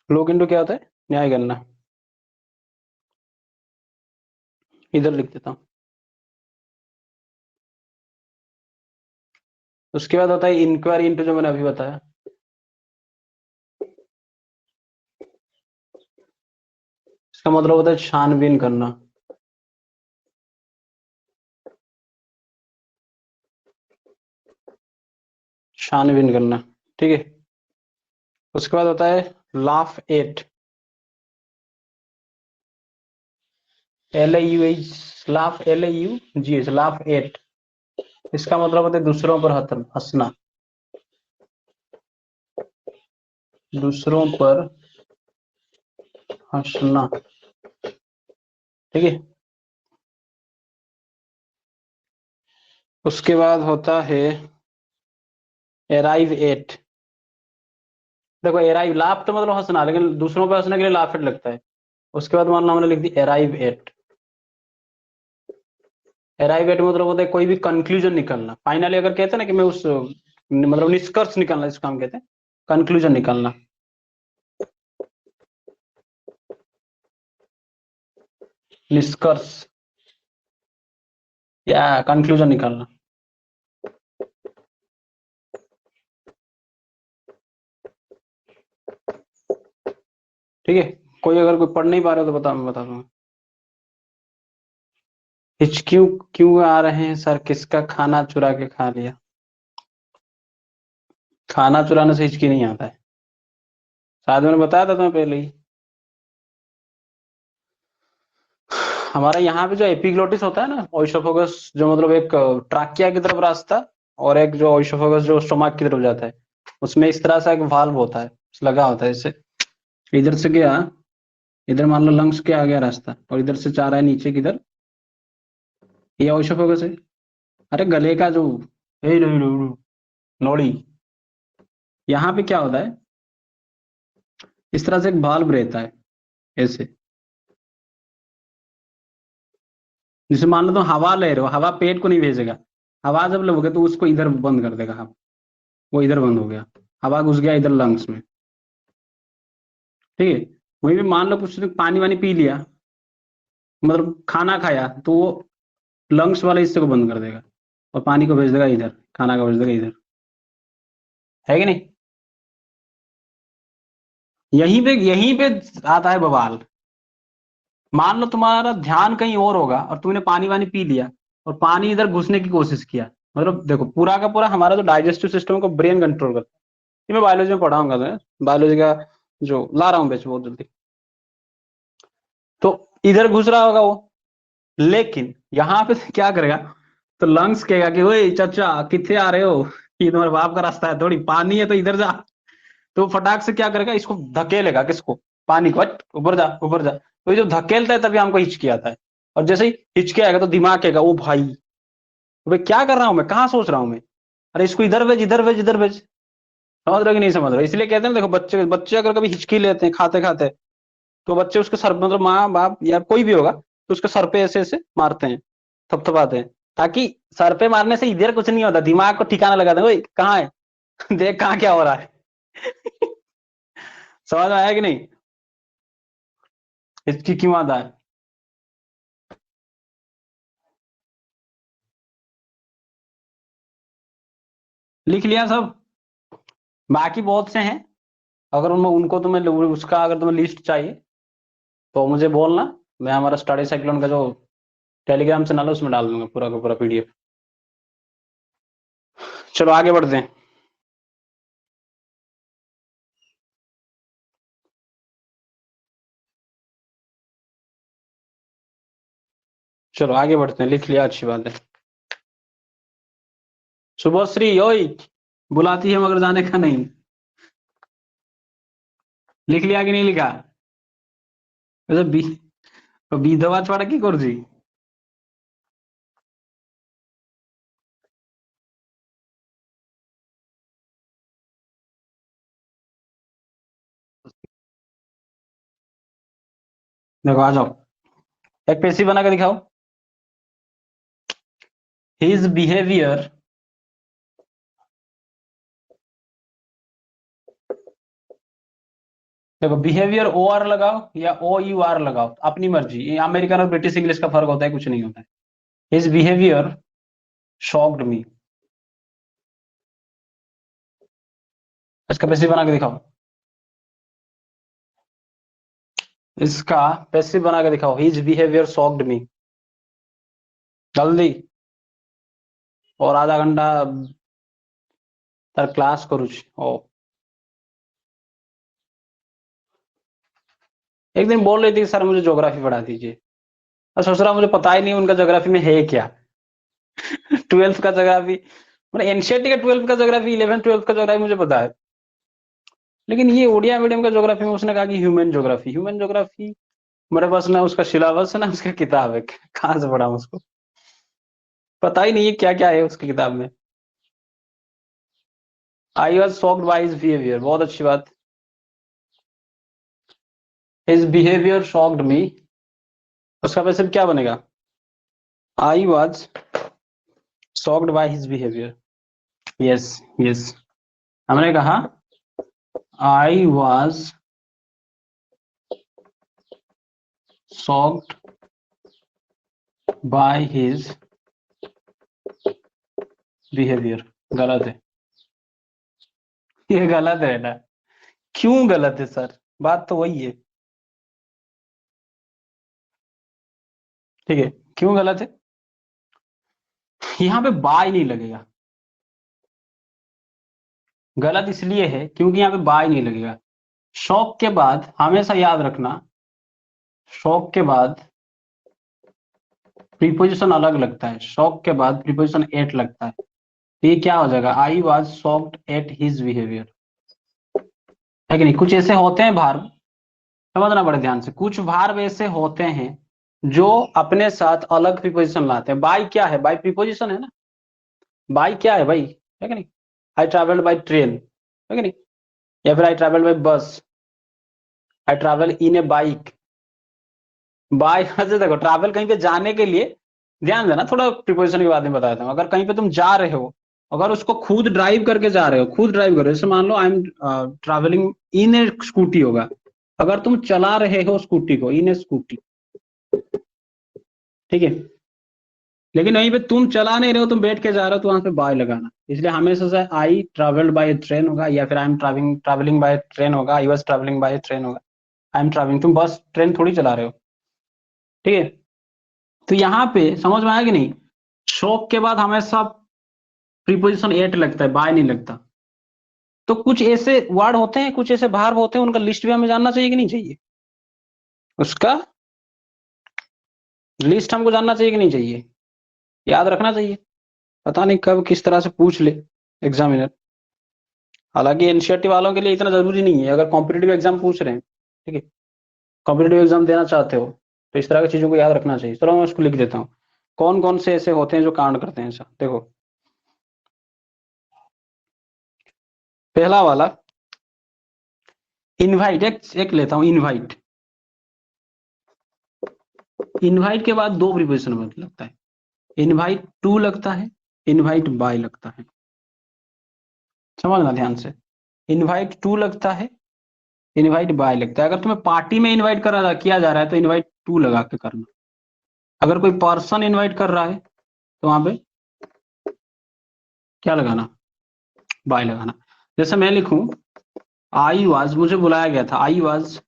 Speaker 1: लुक इनटू क्या होता है? न्याय करना। इधर लिख देता हूं। उसके बाद होता है इंक्वायरी इनटू, जो मैंने अभी बताया। इसका मतलब होता है छानबीन करना। छानबीन करना। ठीक है, उसके बाद होता है laugh at. LAUH, laugh LAUGH, laugh at. इसका मतलब होता है दूसरों पर हंसना। दूसरों पर हंसना। ठीक है, उसके बाद होता है अराइव एट। देखो अराइव, लाफ तो मतलब हंसना, लेकिन दूसरों पर हंसने के लिए लाफ एट लगता है। उसके बाद मान लो हमने लिख दी अराइव एट। अराइव एट मतलब होता है कोई भी कंक्लूजन निकलना। फाइनली अगर कहते हैं ना कि मैं उस मतलब निष्कर्ष निकालना, इसका हम कहते हैं कंक्लूजन निकालना। निष्कर्ष या कंक्लूजन निकालना। ठीक है, कोई अगर कोई पढ़ नहीं पा रहे हो तो बता, मैं बता दूंगा। हिचक्यू क्यों आ रहे हैं सर, किसका खाना चुरा के खा लिया? खाना चुराने से हिचकी नहीं आता है, शायद मैंने बताया था तुम्हें पहले ही। हमारा यहाँ पे जो एपिग्लोटिस होता है ना, ओइसोफोगस, जो मतलब एक ट्राकिया की तरफ रास्ता, और एक जो ओइसोफोगस जो स्टोमक की तरफ जाता है, उसमें इस तरह से एक वाल्व होता है, लगा होता है इससे। इधर से गया, इधर मान लो लंग्स के आ गया रास्ता, और इधर से चाह रहा है नीचे किधर, ये ओइसोफोगस है। अरे गले का जो नोड़ी, यहाँ पे क्या होता है, इस तरह से एक वाल्व रहता है ऐसे। जैसे मान लो तुम हवा ले रहे हो, हवा पेट को नहीं भेजेगा, हवा जब लोगे तो उसको इधर बंद कर देगा, हम वो इधर बंद हो गया, हवा घुस गया इधर लंग्स में। ठीक है, वहीं पे मान लो कुछ ने पानी वानी पी लिया, मतलब खाना खाया, तो वो लंग्स वाले हिस्से को बंद कर देगा, और पानी को भेज देगा इधर, खाना को भेज देगा इधर, है कि नहीं? यहीं पे आता है बवाल। मान लो तुम्हारा ध्यान कहीं और होगा, और तुमने पानी वानी पी लिया, और पानी इधर घुसने की कोशिश किया, मतलब देखो पूरा का पूरा हमारा जो डाइजेस्टिव सिस्टम को ब्रेन कंट्रोल करता है। ये मैं बायोलॉजी में पढ़ाऊंगा, मैं बायोलॉजी का जो ला रहा हूँ बैच बहुत जल्दी। तो इधर घुस रहा होगा वो, लेकिन यहाँ पे क्या करेगा, तो लंग्स कहेगा कि ओए चाचा कितने आ रहे हो, ये तुम्हारे बाप का रास्ता है, थोड़ी पानी है तो इधर जा। तो फटाक से क्या करेगा, इसको धकेलेगा, किसको, पानी को, हट ऊपर जा ऊपर जा। तो ये जो धकेलता है तभी हमको हिचकी आता है, और जैसे ही हिचकी आएगा तो दिमाग कहेगा ओ भाई, भाई क्या कर रहा हूं मैं, कहाँ सोच रहा हूं मैं, अरे इसको इधर भेज इधर भेज इधर भेज। समझ रहे हो कि नहीं समझ रहे हो? इसलिए कहते हैं ना, देखो बच्चे बच्चे अगर कभी हिचकी लेते हैं खाते खाते, तो बच्चे उसके सर, मतलब माँ बाप या कोई भी होगा, तो उसके सर पे ऐसे ऐसे मारते हैं, थपथपाते हैं, ताकि सर पे मारने से इधर कुछ नहीं होता, दिमाग को ठिकाना लगाते हैं, ओए कहाँ है देख कहाँ क्या हो रहा है समझ में आया कि नहीं, हिचकी क्यों आता है? लिख लिया सब? बाकी बहुत से हैं, अगर उनमें उनको तुम्हें उसका अगर तुम्हें लिस्ट चाहिए तो मुझे बोलना, मैं हमारा स्टडी साइक्लोन का जो टेलीग्राम चैनल है उसमें डाल दूंगा पूरा का पूरा पीडीएफ। चलो आगे बढ़ते हैं। चलो आगे बढ़ते हैं, लिख लिया, अच्छी बात है। शुभश्री ओई, बुलाती है मगर जाने का नहीं। लिख लिया कि नहीं लिखा? वैसे विधवा छोड़ा की कर जी। देखो आ जाओ, एक पेशी बना के दिखाओ। हिज बिहेवियर, देखो बिहेवियर ओ आर लगाओ या ओ यू आर लगाओ, अपनी मर्जी, ये अमेरिकन और ब्रिटिश इंग्लिश का फर्क होता है, कुछ नहीं होता है। हिज बिहेवियर शॉक्ड मी, इसका पैसिव बना के दिखाओ, इसका पैसिव बना के दिखाओ, हिज बिहेवियर शॉक्ड मी, जल्दी, और आधा घंटा तार क्लास करूँ। ओ एक दिन बोल रही थी सर मुझे ज्योग्राफी पढ़ा दीजिए, और सोच रहा मुझे पता ही नहीं उनका ज्योग्राफी में है क्या 12th का ज्योग्राफी, मतलब एनसीईआरटी का 12th का ज्योग्राफी, 11th 12th का ज्योग्राफी मुझे पता है, लेकिन ये ओडिया मीडियम का ज्योग्राफी में उसने कहा कि ह्यूमन ज्योग्राफी, ह्यूमन ज्योग्राफी मेरे पास ना उसका सिलेबस है ना उसका किताब है, कहाँ से पढ़ा उसको, पता ही नहीं है क्या क्या है उसकी किताब में। I was shocked by his behaviour, बहुत अच्छी बात। हिज बिहेवियर शॉक्ड मी, उसका वैसे क्या बनेगा, I was shocked by his behaviour. Yes yes, हमने कहा I was shocked by his behaviour. गलत है, ये गलत है ना। क्यों गलत है सर? बात तो वही है। ठीक है, क्यों गलत है? यहाँ पे बाय नहीं लगेगा। गलत इसलिए है क्योंकि यहाँ पे बाय नहीं लगेगा। शॉक के बाद हमेशा याद रखना, शॉक के बाद प्रीपोजिशन अलग लगता है। शॉक के बाद प्रीपोजिशन एट लगता है। तो ये क्या हो जाएगा? I was shocked at his behaviour, है कि नहीं? कुछ ऐसे होते हैं भार्ब, समझना बड़े ध्यान से, कुछ भार्ब ऐसे होते हैं जो अपने साथ अलग प्रीपोजिशन लाते हैं। बाय क्या है? बाय प्रीपोजिशन है ना। बाय क्या है भाई? है कि नहीं? आई ट्रैवल्ड बाय ट्रेन, है कि नहीं? या फिर आई travelled by bus, I travel in a bike. By से देखो, ट्रैवल कहीं पे जाने के लिए, ध्यान देना थोड़ा, प्रीपोजिशन की बात में बता देता हूँ। अगर कहीं पे तुम जा रहे हो, अगर उसको खुद ड्राइव करके जा रहे हो, खुद ड्राइव कर रहे हो, जैसे मान लो I am travelling in a scooty होगा। अगर तुम चला रहे हो स्कूटी को, इन ए स्कूटी, ठीक है, लेकिन वहीं पे तुम चला नहीं रहे हो, तुम बैठ के जा रहे हो, तो वहां पे बाय लगाना। इसलिए हमेशा से आई ट्रैवल्ड बाय ट्रेन होगा, या फिर I am travelling travelling by train होगा, I was travelling by train होगा। आई एम ट्रैवलिंग, तुम बस ट्रेन थोड़ी चला रहे हो। ठीक है, तो यहाँ पे समझ में आया कि नहीं? शॉक के बाद हमेशा प्रीपोजिशन एट लगता है, बाय नहीं लगता। तो कुछ ऐसे वर्ड होते हैं, कुछ ऐसे भार्ब होते हैं, उनका लिस्ट भी हमें जानना चाहिए कि नहीं चाहिए? उसका लिस्ट हमको जानना चाहिए कि नहीं चाहिए? याद रखना चाहिए। पता नहीं कब किस तरह से पूछ ले एग्जामिनर। हालांकि एनसीईआरटी वालों के लिए इतना जरूरी नहीं है। अगर कॉम्पिटेटिव एग्जाम पूछ रहे हैं, ठीक है, कॉम्पिटेटिव एग्जाम देना चाहते हो, तो इस तरह की चीजों को याद रखना चाहिए। चलो मैं उसको लिख देता हूँ, कौन कौन से ऐसे होते हैं जो कांड करते हैं ऐसा। देखो, पहला वाला इनवाइट, एक लेता हूं इनवाइट। इनवाइट के बाद दो प्रीपोजिशन लगता है, इनवाइट टू लगता है, इनवाइट बाय लगता है। समझना ध्यान से, इनवाइट टू लगता है, इनवाइट बाय लगता है। अगर तुम्हें पार्टी में इनवाइट करा किया जा रहा है तो इनवाइट टू लगा के करना। अगर कोई पर्सन इनवाइट कर रहा है तो वहां पे क्या लगाना? बाय लगाना। जैसे मैं लिखूं, आई वाज, मुझे बुलाया गया था, I was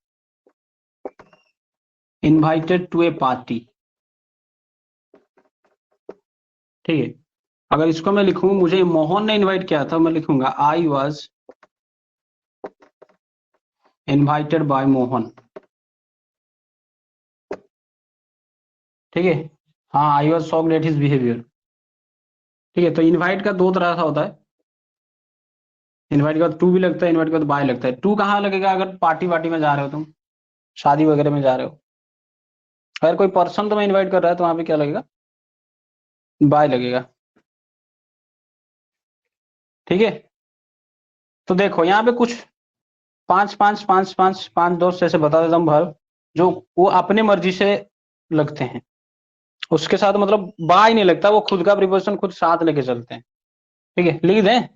Speaker 1: invited to a party. ठीक है, अगर इसको मैं लिखूं, मुझे मोहन ने इनवाइट किया था, मैं लिखूंगा आई वाज इनवाइटेड बाय मोहन। ठीक है, हाँ, I was shocked at his behaviour. ठीक है, तो इनवाइट का दो तरह का होता है। इनवाइट के बाद टू भी लगता है, इनवाइट के बाद बाय लगता है। टू कहाँ लगेगा? अगर पार्टी वार्टी में जा रहे हो तुम, शादी वगैरह में जा रहे हो, अगर कोई पर्सन तुम्हें इनवाइट कर रहा है तो वहां पे क्या लगेगा? बाय लगेगा। ठीक है, तो देखो यहाँ पे कुछ पांच पांच पांच पांच पांच दोस्त ऐसे बता देता हूँ भाव, जो वो अपने मर्जी से लगते हैं। उसके साथ मतलब बाय नहीं लगता, वो खुद का प्रिपोजिशन खुद साथ लेके चलते हैं। ठीक है, लिख दें।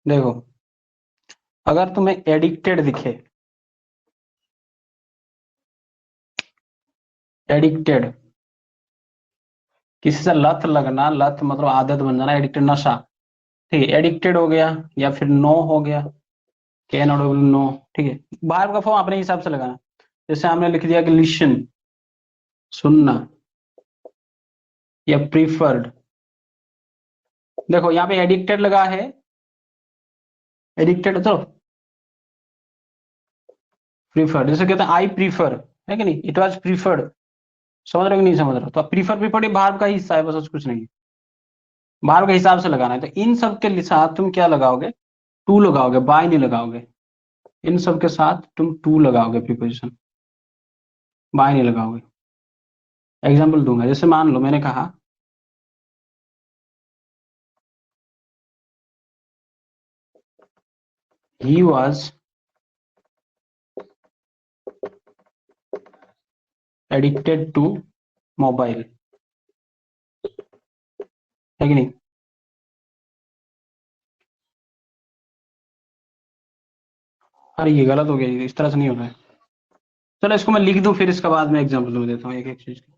Speaker 1: देखो, अगर तुम्हें एडिक्टेड दिखे, एडिक्टेड, किसी से लत लगना, लत मतलब आदत बन जाना, एडिक्टेड नशा। ठीक है, एडिक्टेड हो गया, या फिर नो हो गया, के नॉट नो। ठीक है, बाहर का फॉर्म अपने हिसाब से लगाना। जैसे हमने लिख दिया कि लिसन, सुनना, या प्रीफर्ड। देखो यहाँ पे एडिक्टेड लगा है, एडिक्टेड तो प्रीफर्ड, जैसे कहते हैं आई प्रीफर, है कि नहीं? It was preferred. समझ रहे हो कि नहीं समझ रहे हो? तो प्रीफर प्रीफर्ड भार्ब का ही हिस्सा है, बस और कुछ नहीं है। भार्ब के हिसाब से लगाना है। तो इन सब के साथ तुम क्या लगाओगे? टू लगाओगे, बाय नहीं लगाओगे। इन सब के साथ तुम टू लगाओगे प्रीपोजिशन, बाय नहीं लगाओगे। एग्जाम्पल दूंगा, जैसे मान लो मैंने कहा he was addicted to mobile, है कि नहीं? अरे ये गलत हो गया, ये इस तरह से नहीं होता है। चलो इसको मैं लिख दूं, फिर इसका बाद में एग्जाम्पल में देता हूँ एक एक चीज का।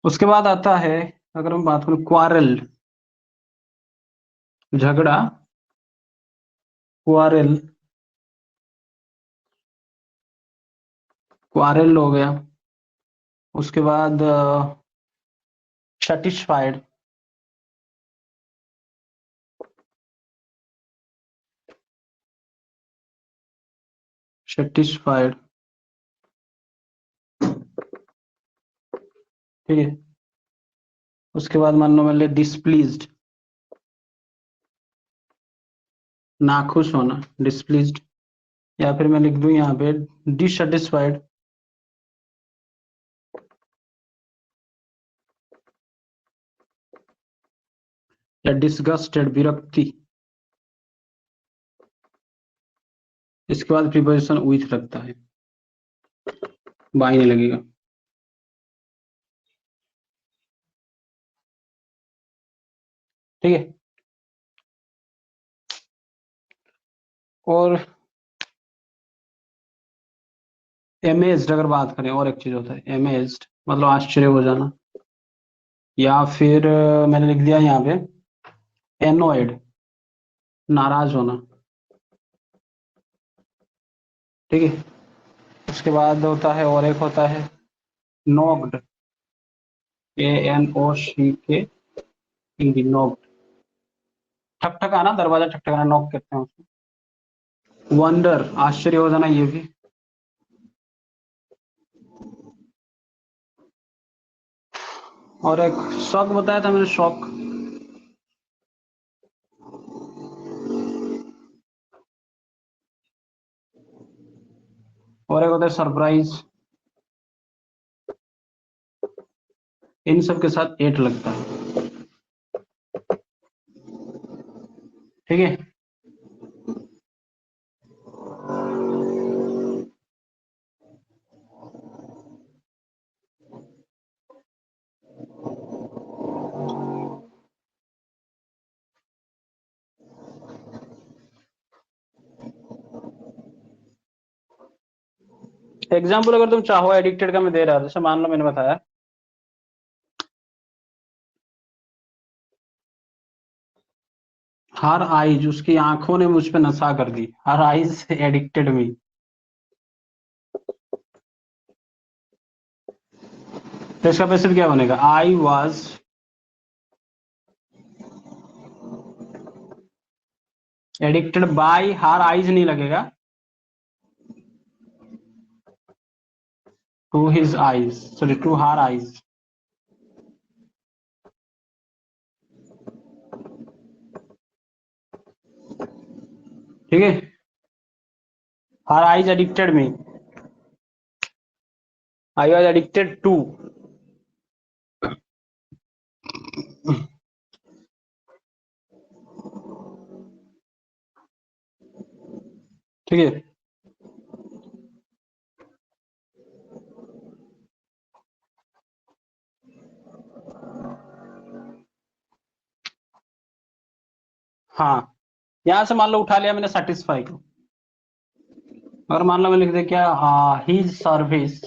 Speaker 1: उसके बाद आता है, अगर हम बात करें क्वारल, झगड़ा, क्वारल, क्वारल हो गया। उसके बाद सेटिस्फाइड, सेटिस्फाइड, ठीक है। उसके बाद मान लो, मान ले डिसप्लीज्ड, नाखुश होना, डिसप्लीज्ड। या फिर मैं लिख दूं यहाँ पे डिससेटिस्फाइड, या डिसगस्टेड, विरक्ति। इसके बाद प्रीपोजिशन विथ लगता है, बाई नहीं लगेगा। ठीक है। और एमेज्ड अगर बात करें, और एक चीज होता है एमेज्ड, मतलब आश्चर्य हो जाना। या फिर मैंने लिख दिया यहाँ पे एनोयड, नाराज होना। ठीक है। उसके बाद होता है, और एक होता है नॉक्ड, ANOCK, हिंदी नॉक्ड, ठकठकाना, दरवाजा ठकठकाना, नॉक कहते हैं उसको। वंडर, आश्चर्य हो जाना, ये भी। और एक शॉक बताया था मैंने, शॉक। और एक होता है सरप्राइज। इन सब के साथ एट लगता है। ठीक है। एग्जाम्पल अगर तुम चाहो एडिक्टेड का मैं दे रहा था, जैसे मान लो मैंने बताया हर आइज, उसकी आंखों ने मुझ पे नशा कर दी, हर आइज एडिक्टेड मी। तो इसका पैसिव क्या बनेगा? I was addicted by her eyes नहीं लगेगा, to his eyes, sorry to her eyes. ठीक है। Her eyes addicted me, I was addicted to. ठीक है। हाँ, यहां से मान लो उठा लिया मैंने सेटिस्फाई को, और मान लो मैं लिख दे क्या, हिज सर्विस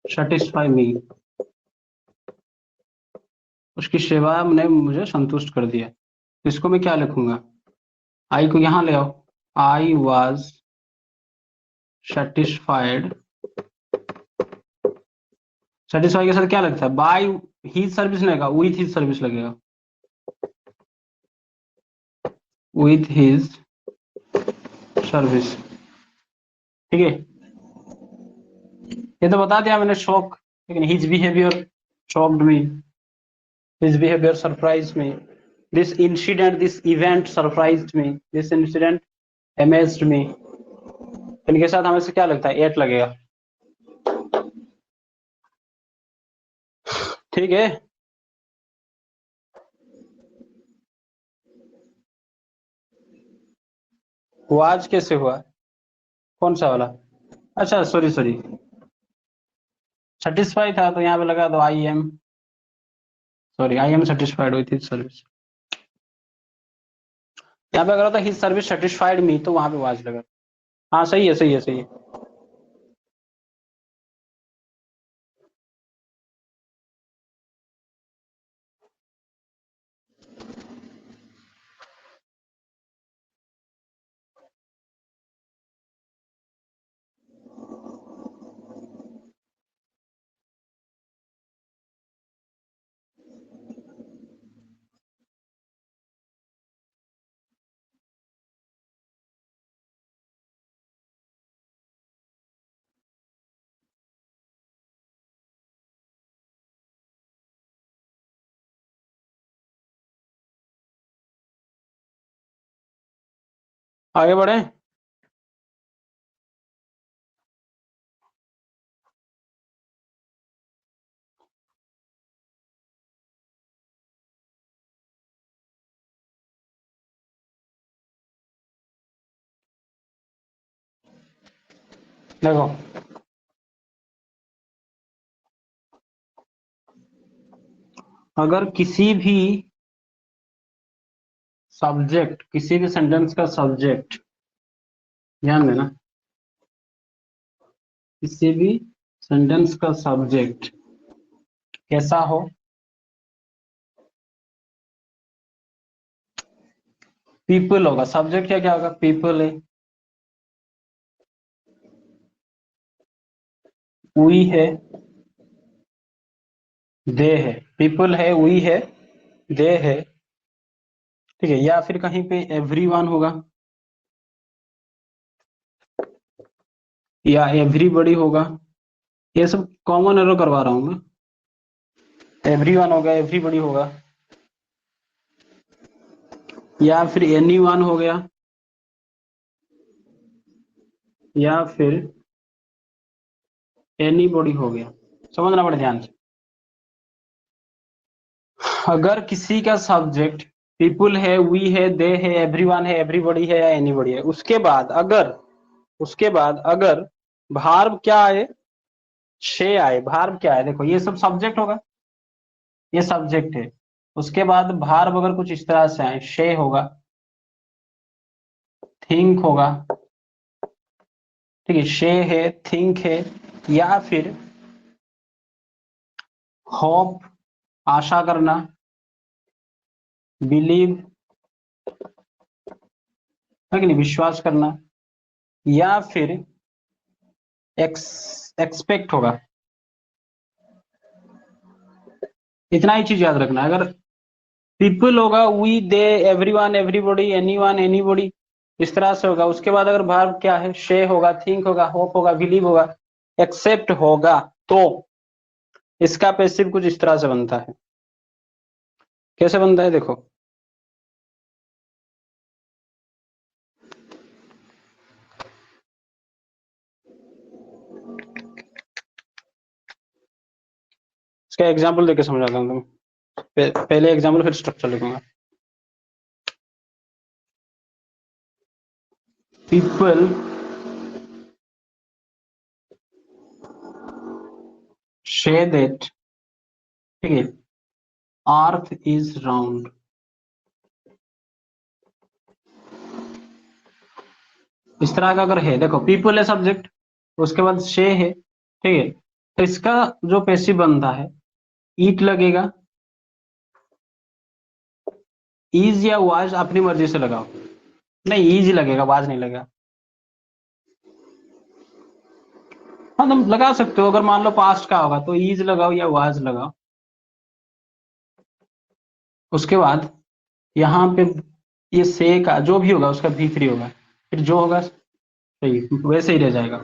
Speaker 1: सेटिस्फाई मी, उसकी सेवा ने मुझे संतुष्ट कर दिया। इसको मैं क्या लिखूंगा? आई को यहां ले आओ, आई वॉज सेटिस्फाइड, सेटिस्फाई के साथ क्या लगता है? बाय हिज सर्विस नहीं लगेगा, विथ हिज सर्विस लगेगा, विथ हिज सर्विस। ठीक है। ये तो बता दिया मैंने शॉक, लेकिन his behaviour shocked me, his behaviour surprised me, this incident, this event surprised me, this incident amazed me. इनके साथ हमें से क्या लगता है? एट लगेगा। ठीक है। वो आज कैसे हुआ? कौन सा वाला? अच्छा सॉरी सॉरी, सेटिस्फाई था तो यहाँ पे लगा दो I am, sorry I am satisfied with his service. यहाँ पे अगर होता हिज सर्विस सेटिस्फाइड मी तो वहां पे वाज लगा। हाँ सही है सही है सही है। आगे बढ़े। देखो अगर किसी भी सब्जेक्ट, किसी भी सेंटेंस का सब्जेक्ट, ध्यान देना, किसी भी सेंटेंस का सब्जेक्ट कैसा हो, पीपल होगा। सब्जेक्ट क्या क्या होगा? पीपल है, वी है, दे है। पीपल है, वी है, दे है, ठीक है। या फिर कहीं पे एवरीवन होगा, या एवरीबॉडी होगा। ये सब कॉमन एरर करवा रहा हूं मैं। एवरीवन होगा, एवरीबॉडी होगा, या फिर एनीवन हो गया, या फिर एनीबॉडी हो गया। समझना पड़े ध्यान से। अगर किसी का सब्जेक्ट पीपल है, वी है, दे है, एवरीवन है, एवरीबॉडी है, या एनीबॉडी है, उसके बाद अगर भार्ब क्या आए, शे आए। भार्ब क्या है? देखो ये सब सब्जेक्ट होगा, ये सब्जेक्ट है। उसके बाद भार्ब अगर कुछ इस तरह से आए, शे होगा, थिंक होगा, ठीक है, शे है, थिंक है, या फिर होप आशा करना, बिलीव है कि नहीं, विश्वास करना, या फिर एक्सपेक्ट होगा। इतना ही चीज याद रखना। अगर पीपल होगा, we, they, everyone, everybody, anyone, anybody, इस तरह से होगा। उसके बाद अगर वर्ब क्या है, शे होगा, थिंक होगा, होप होगा, बिलीव होगा, एक्सेप्ट होगा, तो इसका पैसिव कुछ इस तरह से बनता है। कैसे बनता है देखो, इसका एग्जाम्पल देके समझाता हूँ तुम। पहले एग्जाम्पल फिर स्ट्रक्चर लिखूंगा। पीपल से दैट, ठीक है, अर्थ इज राउंड। इस तरह का अगर है, देखो पीपल है सब्जेक्ट, उसके बाद शे है, ठीक है, तो इसका जो पैसिव बनता है, ईट लगेगा, ईज या वाज अपनी मर्जी से लगाओ। नहीं ईज लगेगा, वाज नहीं लगेगा। हाँ तुम लगा सकते हो, अगर मान लो पास्ट का होगा तो ईज लगाओ या वाज लगाओ। उसके बाद यहाँ पे ये से का जो भी होगा उसका भी3 होगा, फिर जो होगा सही वैसे ही रह जाएगा।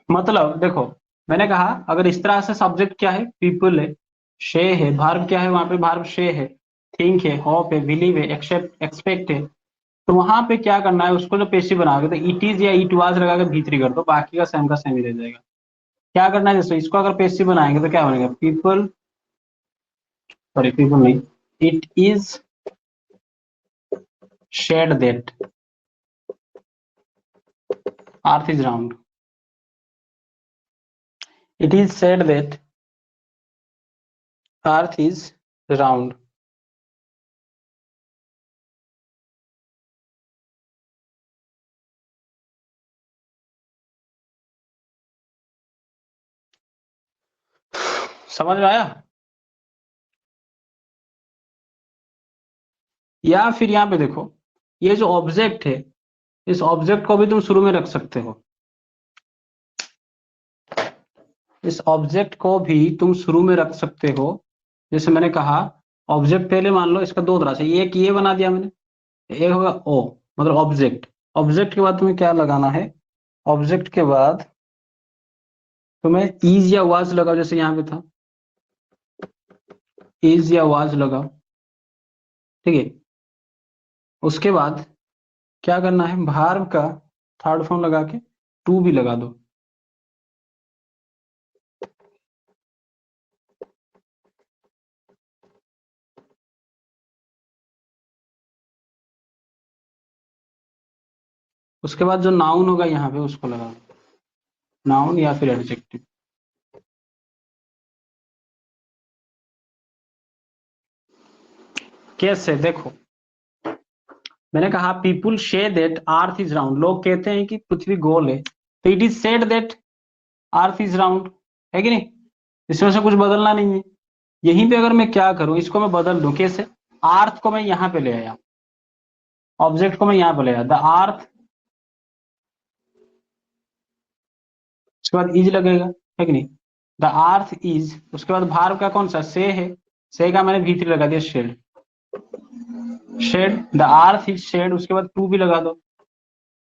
Speaker 1: मतलब देखो मैंने कहा अगर इस तरह से सब्जेक्ट क्या है, पीपल है, शे है, वर्ब क्या है, वहां पे वर्ब शे है, थिंक है, होप है, बिलीव है, एक्सेप्ट एक्सपेक्ट है, तो वहां पे क्या करना है, उसको जो पेशी बनाओगे तो इट इज या इट वाज लगा के भी3 कर दो, बाकी का सेम ही रह जाएगा। क्या करना है, जैसे इसको अगर पेसिव बनाएंगे तो क्या बनेगा, पीपल, सॉरी पीपल नहीं, it is said that earth is round, it is said that earth is round. समझ में आया? या फिर यहाँ पे देखो, ये जो ऑब्जेक्ट है, इस ऑब्जेक्ट को भी तुम शुरू में रख सकते हो, इस ऑब्जेक्ट को भी तुम शुरू में रख सकते हो। जैसे मैंने कहा, ऑब्जेक्ट पहले मान लो इसका दो तरह से, एक ये बना दिया मैंने, एक होगा ओ, मतलब ऑब्जेक्ट। ऑब्जेक्ट के बाद तुम्हें क्या लगाना है, ऑब्जेक्ट के बाद तुम्हें इज या वाज लगाओ, जैसे यहाँ पे था, इज या वाज लगाओ, ठीक है। उसके बाद क्या करना है, भार्ब का थर्ड फॉर्म लगा के टू भी लगा दो। उसके बाद जो नाउन होगा यहाँ पे उसको लगा दो, नाउन या फिर एडजेक्टिव। कैसे, देखो मैंने कहा people say that earth is round, लोग कहते हैं कि पृथ्वी गोल है, तो it is said that earth is round, है कि नहीं? इसमें से कुछ बदलना नहीं है। यहीं पे अगर मैं क्या करूं, इसको मैं बदल दूं, कैसे, अर्थ को मैं यहाँ पे ले आया, ऑब्जेक्ट को मैं यहाँ पे ले आया, द अर्थ, उसके बाद इज लगेगा, है कि नहीं, द अर्थ इज, उसके बाद भार्ब का कौन सा से है, से का मैंने भीतरी लगा दिया said, said, the earth is said, उसके बाद टू भी लगा दो,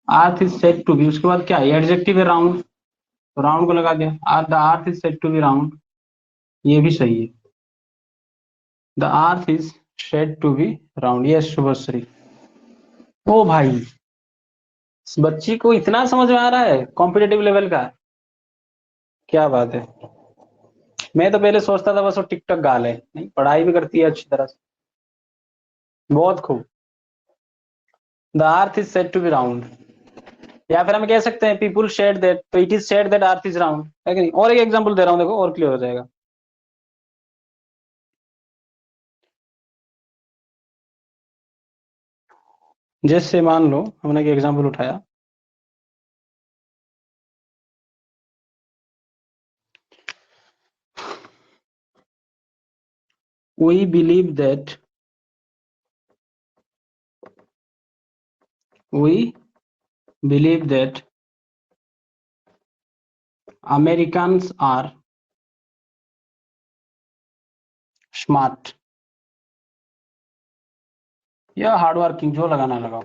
Speaker 1: earth is said to be, उसके बाद क्या है, एडजेक्टिव है राउंड, तो राउंड को लगा दिया, the earth is said to be round, ये भी सही है, the earth is said to be round. Yes Shubhashree. ओ भाई, इस बच्ची को इतना समझ में आ रहा है कॉम्पिटेटिव लेवल का, क्या बात है। मैं तो पहले सोचता था बस वो टिकटॉक गाल है, नहीं पढ़ाई भी करती है अच्छी तरह से, बहुत खूब। The earth is said to be round, या फिर हम कह सकते हैं पीपुल शेड दैट, तो it is said that earth is round, है कि नहीं? और एक एग्जांपल दे रहा हूं, देखो और क्लियर हो जाएगा। जैसे मान लो हमने एक एग्जांपल उठाया, we believe that, we believe that Americans are smart, या हार्ड वर्किंग, जो लगाना लगाओ।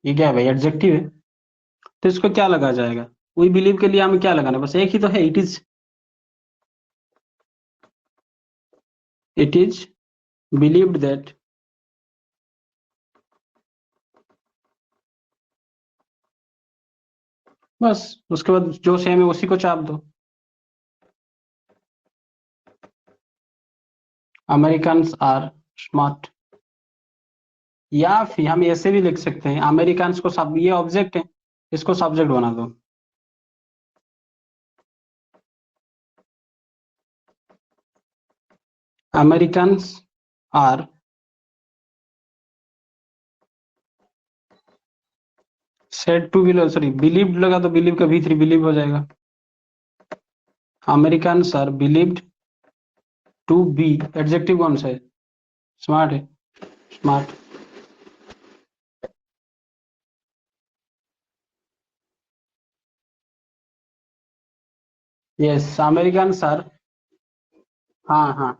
Speaker 1: ये क्या है भाई, एडजेक्टिव है, तो इसको क्या लगा जाएगा, वी बिलीव के लिए हमें क्या लगाना है, बस एक ही तो है, इट इज बिलीव्ड दैट, बस उसके बाद जो सेम है उसी को चाप दो, अमेरिकन्स आर स्मार्ट। या फिर हम ऐसे भी लिख सकते हैं, अमेरिकन्स को सब, ये ऑब्जेक्ट है, इसको सब्जेक्ट बना दो, Americans are said to be, sorry believed लगा तो बिलीव का भी थ्री बिलीव हो जाएगा, Americans are believed to be, adjective कौन सा है, स्मार्ट है, स्मार्ट। यस अमेरिकन्स आर, हाँ हाँ,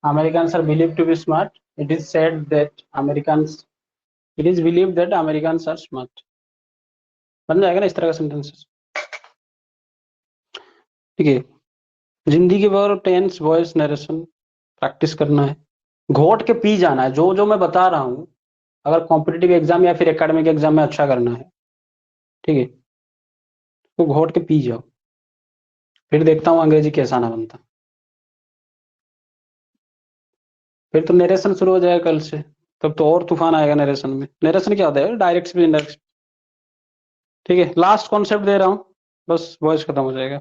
Speaker 1: Americans are believe to be smart, it is said that Americans, it is believe that Americans are smart, बन जाएगा ना इस तरह का सेंटेंसेस, ठीक है। जिंदगी के भर टेंस वॉइस नरेशन प्रैक्टिस करना है, घोट के पी जाना है, जो जो मैं बता रहा हूँ, अगर कॉम्पिटिटिव एग्जाम या फिर एकेडमिक एग्जाम में अच्छा करना है, ठीक है, तो घोट के पी जाओ। फिर देखता हूँ अंग्रेजी कैसा ना बनता। फिर तो नरेशन शुरू हो जाएगा कल से, तब तो और तूफान आएगा नरेशन में। नरेशन क्या होता है, डायरेक्ट स्पीच इनडायरेक्ट। ठीक है, लास्ट कॉन्सेप्ट दे रहा हूँ, बस वॉइस खत्म हो जाएगा।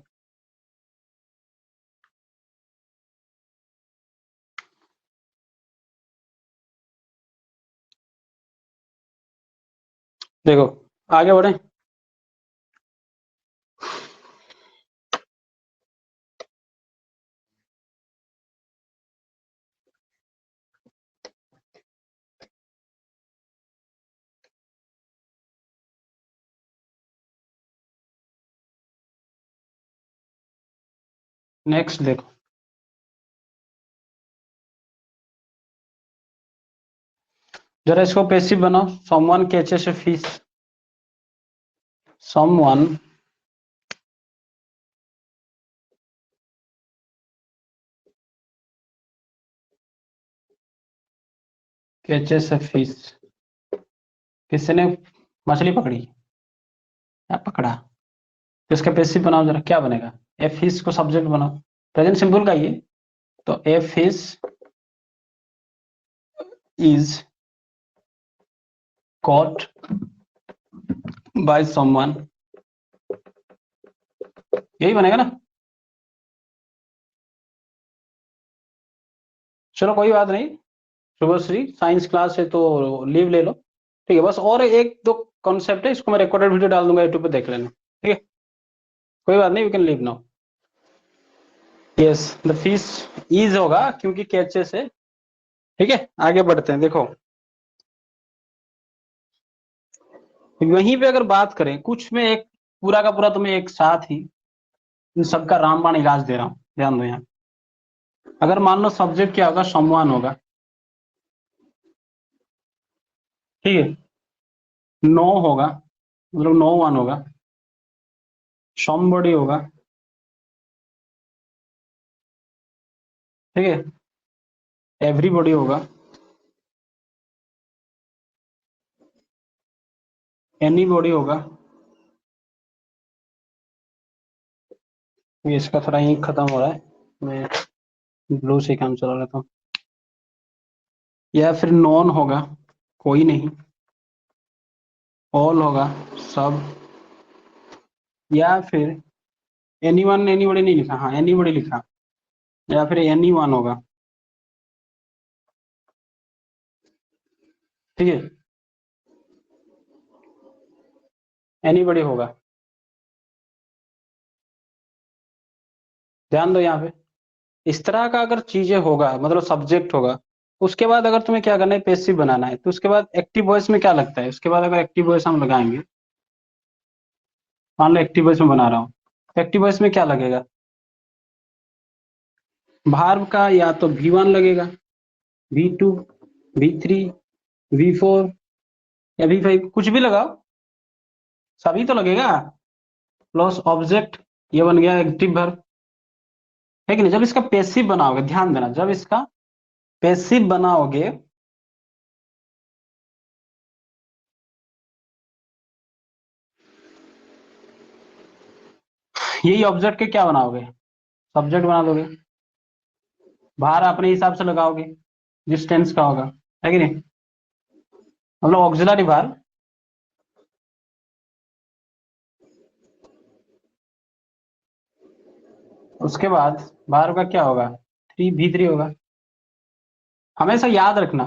Speaker 1: देखो आगे बढ़े। नेक्स्ट देखो, जरा इसको पैसिव बनाओ। Someone catches a fish, someone catches a fish, किसी ने मछली पकड़ी या पकड़ा, तो इसका पैसिव बनाओ जरा, क्या बनेगा। ए फिश को सब्जेक्ट बनाओ, प्रेजेंट सिंपल का ये। तो a fish is caught by someone, यही बनेगा ना। चलो कोई बात नहीं, शुभश्री साइंस क्लास है तो लीव ले लो। ठीक है, बस और एक दो कॉन्सेप्ट है, इसको मैं रिकॉर्डेड वीडियो डाल दूंगा यूट्यूब पे, देख लेना। ठीक है, कोई बात नहीं, you can leave now. Yes, the fish is होगा क्योंकि कैचेस है। ठीक है, आगे बढ़ते हैं। देखो वहीं पे अगर बात करें, कुछ में एक पूरा का पूरा तुम्हें एक साथ ही इन सबका रामबाण इलाज दे रहा हूं, ध्यान दो यहाँ। अगर मान लो सब्जेक्ट क्या होगा, सम्मान होगा। ठीक है, नो होगा, मतलब नो वन होगा, समबॉडी होगा। ठीक है, एवरीबॉडी होगा, एनीबॉडी होगा। ये इसका थोड़ा इंक खत्म हो रहा है, मैं ब्लू से काम चला लेता हूँ। या फिर नॉन होगा, कोई नहीं। ऑल होगा, सब। या फिर एनी वन, एनी बड़ी नहीं लिखा, हाँ एनी बड़ी लिखा। या फिर एनी वन होगा। ठीक है, एनी बड़ी होगा। ध्यान दो यहाँ पे, इस तरह का अगर चीजें होगा, मतलब सब्जेक्ट होगा, उसके बाद अगर तुम्हें क्या करना है, पैसिव बनाना है, तो उसके बाद एक्टिव वॉइस में क्या लगता है, उसके बाद अगर एक्टिव वॉइस हम लगाएंगे, मान लो एक्टिव वॉइस में बना रहा हूँ, तो एक्टिव वॉइस में क्या लगेगा, भार्ब का या तो V1 लगेगा, V2, V3, V4 या V5, कुछ भी लगाओ, सभी तो लगेगा। प्लस ऑब्जेक्ट, ये बन गया एक्टिव वर्ब। है कि नहीं। जब इसका पैसिव बनाओगे, ध्यान देना, जब इसका पैसिव बनाओगे, यही ऑब्जेक्ट के क्या बनाओगे, सब्जेक्ट बना दोगे। बाहर अपने हिसाब से लगाओगे, जिस टेंस का होगा। है कि नहीं, मतलब ऑक्सिलरी बार। उसके बाद बाहर का क्या होगा, V3 होगा। हमेशा याद रखना,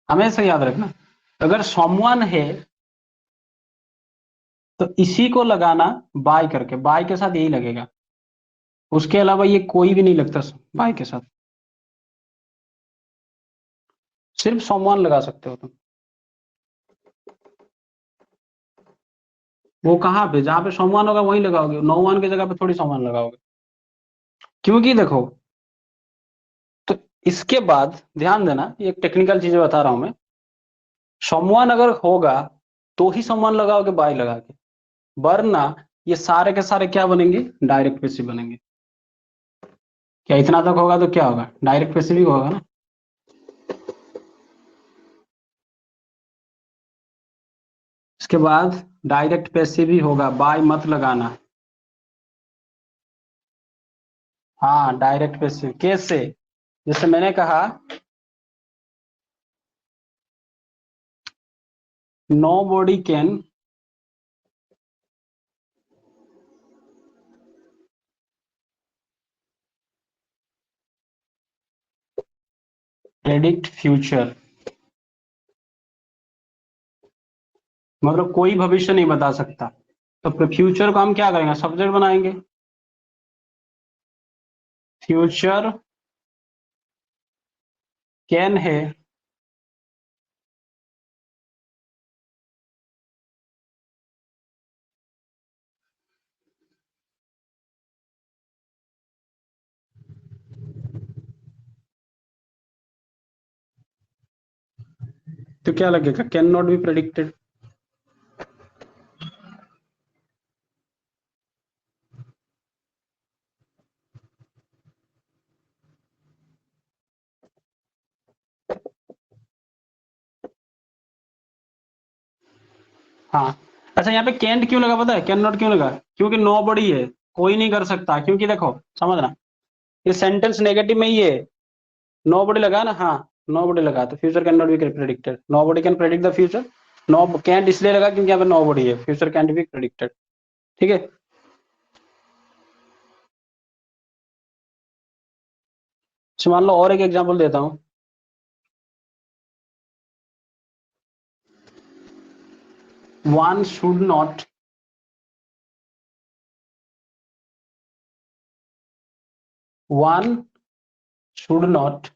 Speaker 1: हमेशा याद रखना, अगर someone है तो इसी को लगाना बाय करके, बाय के साथ यही लगेगा, उसके अलावा ये कोई भी नहीं लगता बाय के साथ। सिर्फ someone लगा सकते हो तुम। वो कहाँ पे, जहां पे someone होगा वहीं लगाओगे, no one की जगह पे थोड़ी someone लगाओगे। क्योंकि देखो, तो इसके बाद ध्यान देना, ये एक टेक्निकल चीज बता रहा हूं मैं। someone अगर होगा तो ही someone लगाओगे बाय लगा के, वरना ये सारे के सारे क्या बनेंगे, डायरेक्ट पैसिव बनेंगे। क्या इतना तक होगा तो क्या होगा, डायरेक्ट पैसिव ही होगा ना। इसके बाद डायरेक्ट पैसिव ही होगा, बाय मत लगाना। हाँ, डायरेक्ट पैसिव कैसे? जैसे मैंने कहा nobody can predict future, मतलब कोई भविष्य नहीं बता सकता। तो फ्यूचर को हम क्या करेंगे, सब्जेक्ट बनाएंगे। फ्यूचर कैन है, तो क्या लगेगा, कैन नॉट बी प्रेडिक्टेड। हाँ, अच्छा यहाँ पे कैंट क्यों लगा पता है, कैन नॉट क्यों लगा? क्योंकि नो बॉडी है, कोई नहीं कर सकता। क्योंकि देखो समझना, ये सेंटेंस नेगेटिव में ही है। नो बॉडी लगा ना, हाँ, नो बॉडी लगा तो future can not be predicted, nobody can predict the future. No can't इसलिए लगा क्योंकि यहाँ पे नो बॉडी है, फ्यूचर कैंट बी प्रेडिक्टेड। ठीक है, तो मान लो और एक एग्जांपल देता हूँ। One should not one should not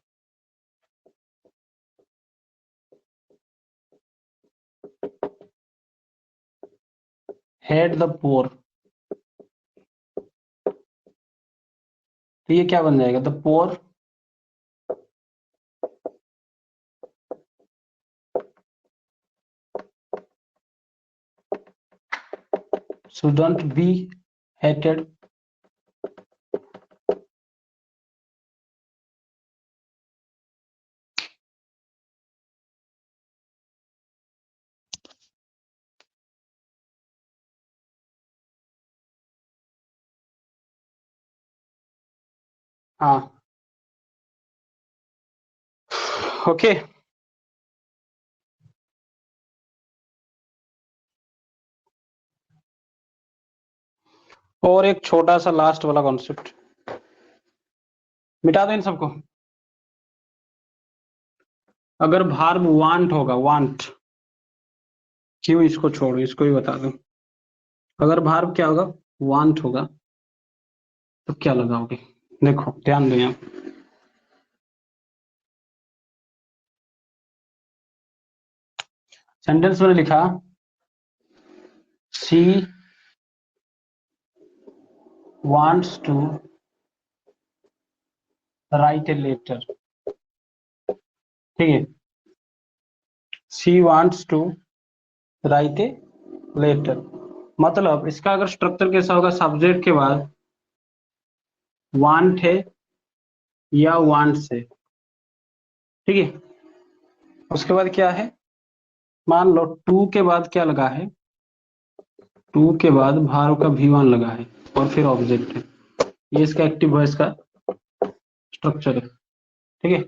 Speaker 1: hate the poor. तो ये क्या बन जाएगा, the poor shouldn't be hated। हाँ, ओके। और एक छोटा सा लास्ट वाला कॉन्सेप्ट, मिटा दो इन सबको। अगर भार्ब वांट होगा, वांट, क्यों इसको छोड़ो, इसको ही बता दो। अगर भार्ब क्या होगा, वांट होगा, तो क्या लगाओगे? देखो ध्यान दो यहाँ, सेंटेंस में लिखा she wants to write a letter. ठीक है, she wants to write a letter, मतलब इसका अगर स्ट्रक्चर कैसा होगा, सब्जेक्ट के बाद वांट है या वांट्स है। ठीक है, उसके बाद क्या है, मान लो टू के बाद क्या लगा है, टू के बाद भार्ब का भी1 लगा है और फिर ऑब्जेक्ट है। ये इसका एक्टिव वॉइस का स्ट्रक्चर है। ठीक है,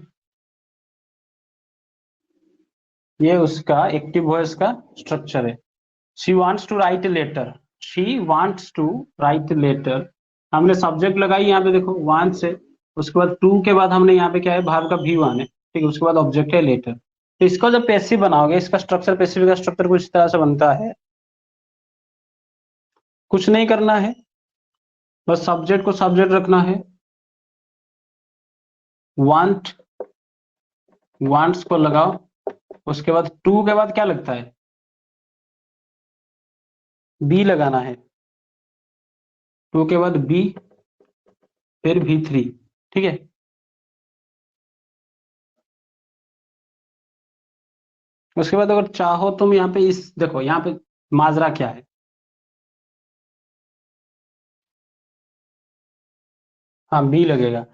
Speaker 1: ये उसका एक्टिव वॉइस का स्ट्रक्चर है। She wants to write a letter, she wants to write a letter, हमने सब्जेक्ट लगाई यहाँ पे देखो वांट से, उसके बाद टू के बाद हमने यहाँ पे क्या है, भार्ब का भी1 है। ठीक है, उसके बाद ऑब्जेक्ट है लेटर। तो इसको जब पैसिव बनाओगे, इसका स्ट्रक्चर, पैसिव का स्ट्रक्चर कुछ इस तरह से बनता है। कुछ नहीं करना है, बस सब्जेक्ट को सब्जेक्ट रखना है, वांट, वांट्स को लगाओ, उसके बाद टू के बाद क्या लगता है, बी लगाना है, टू के बाद बी, फिर भी3। ठीक है, उसके बाद अगर चाहो तुम यहाँ पे इस देखो, यहाँ पे माजरा क्या है, हाँ बी लगेगा।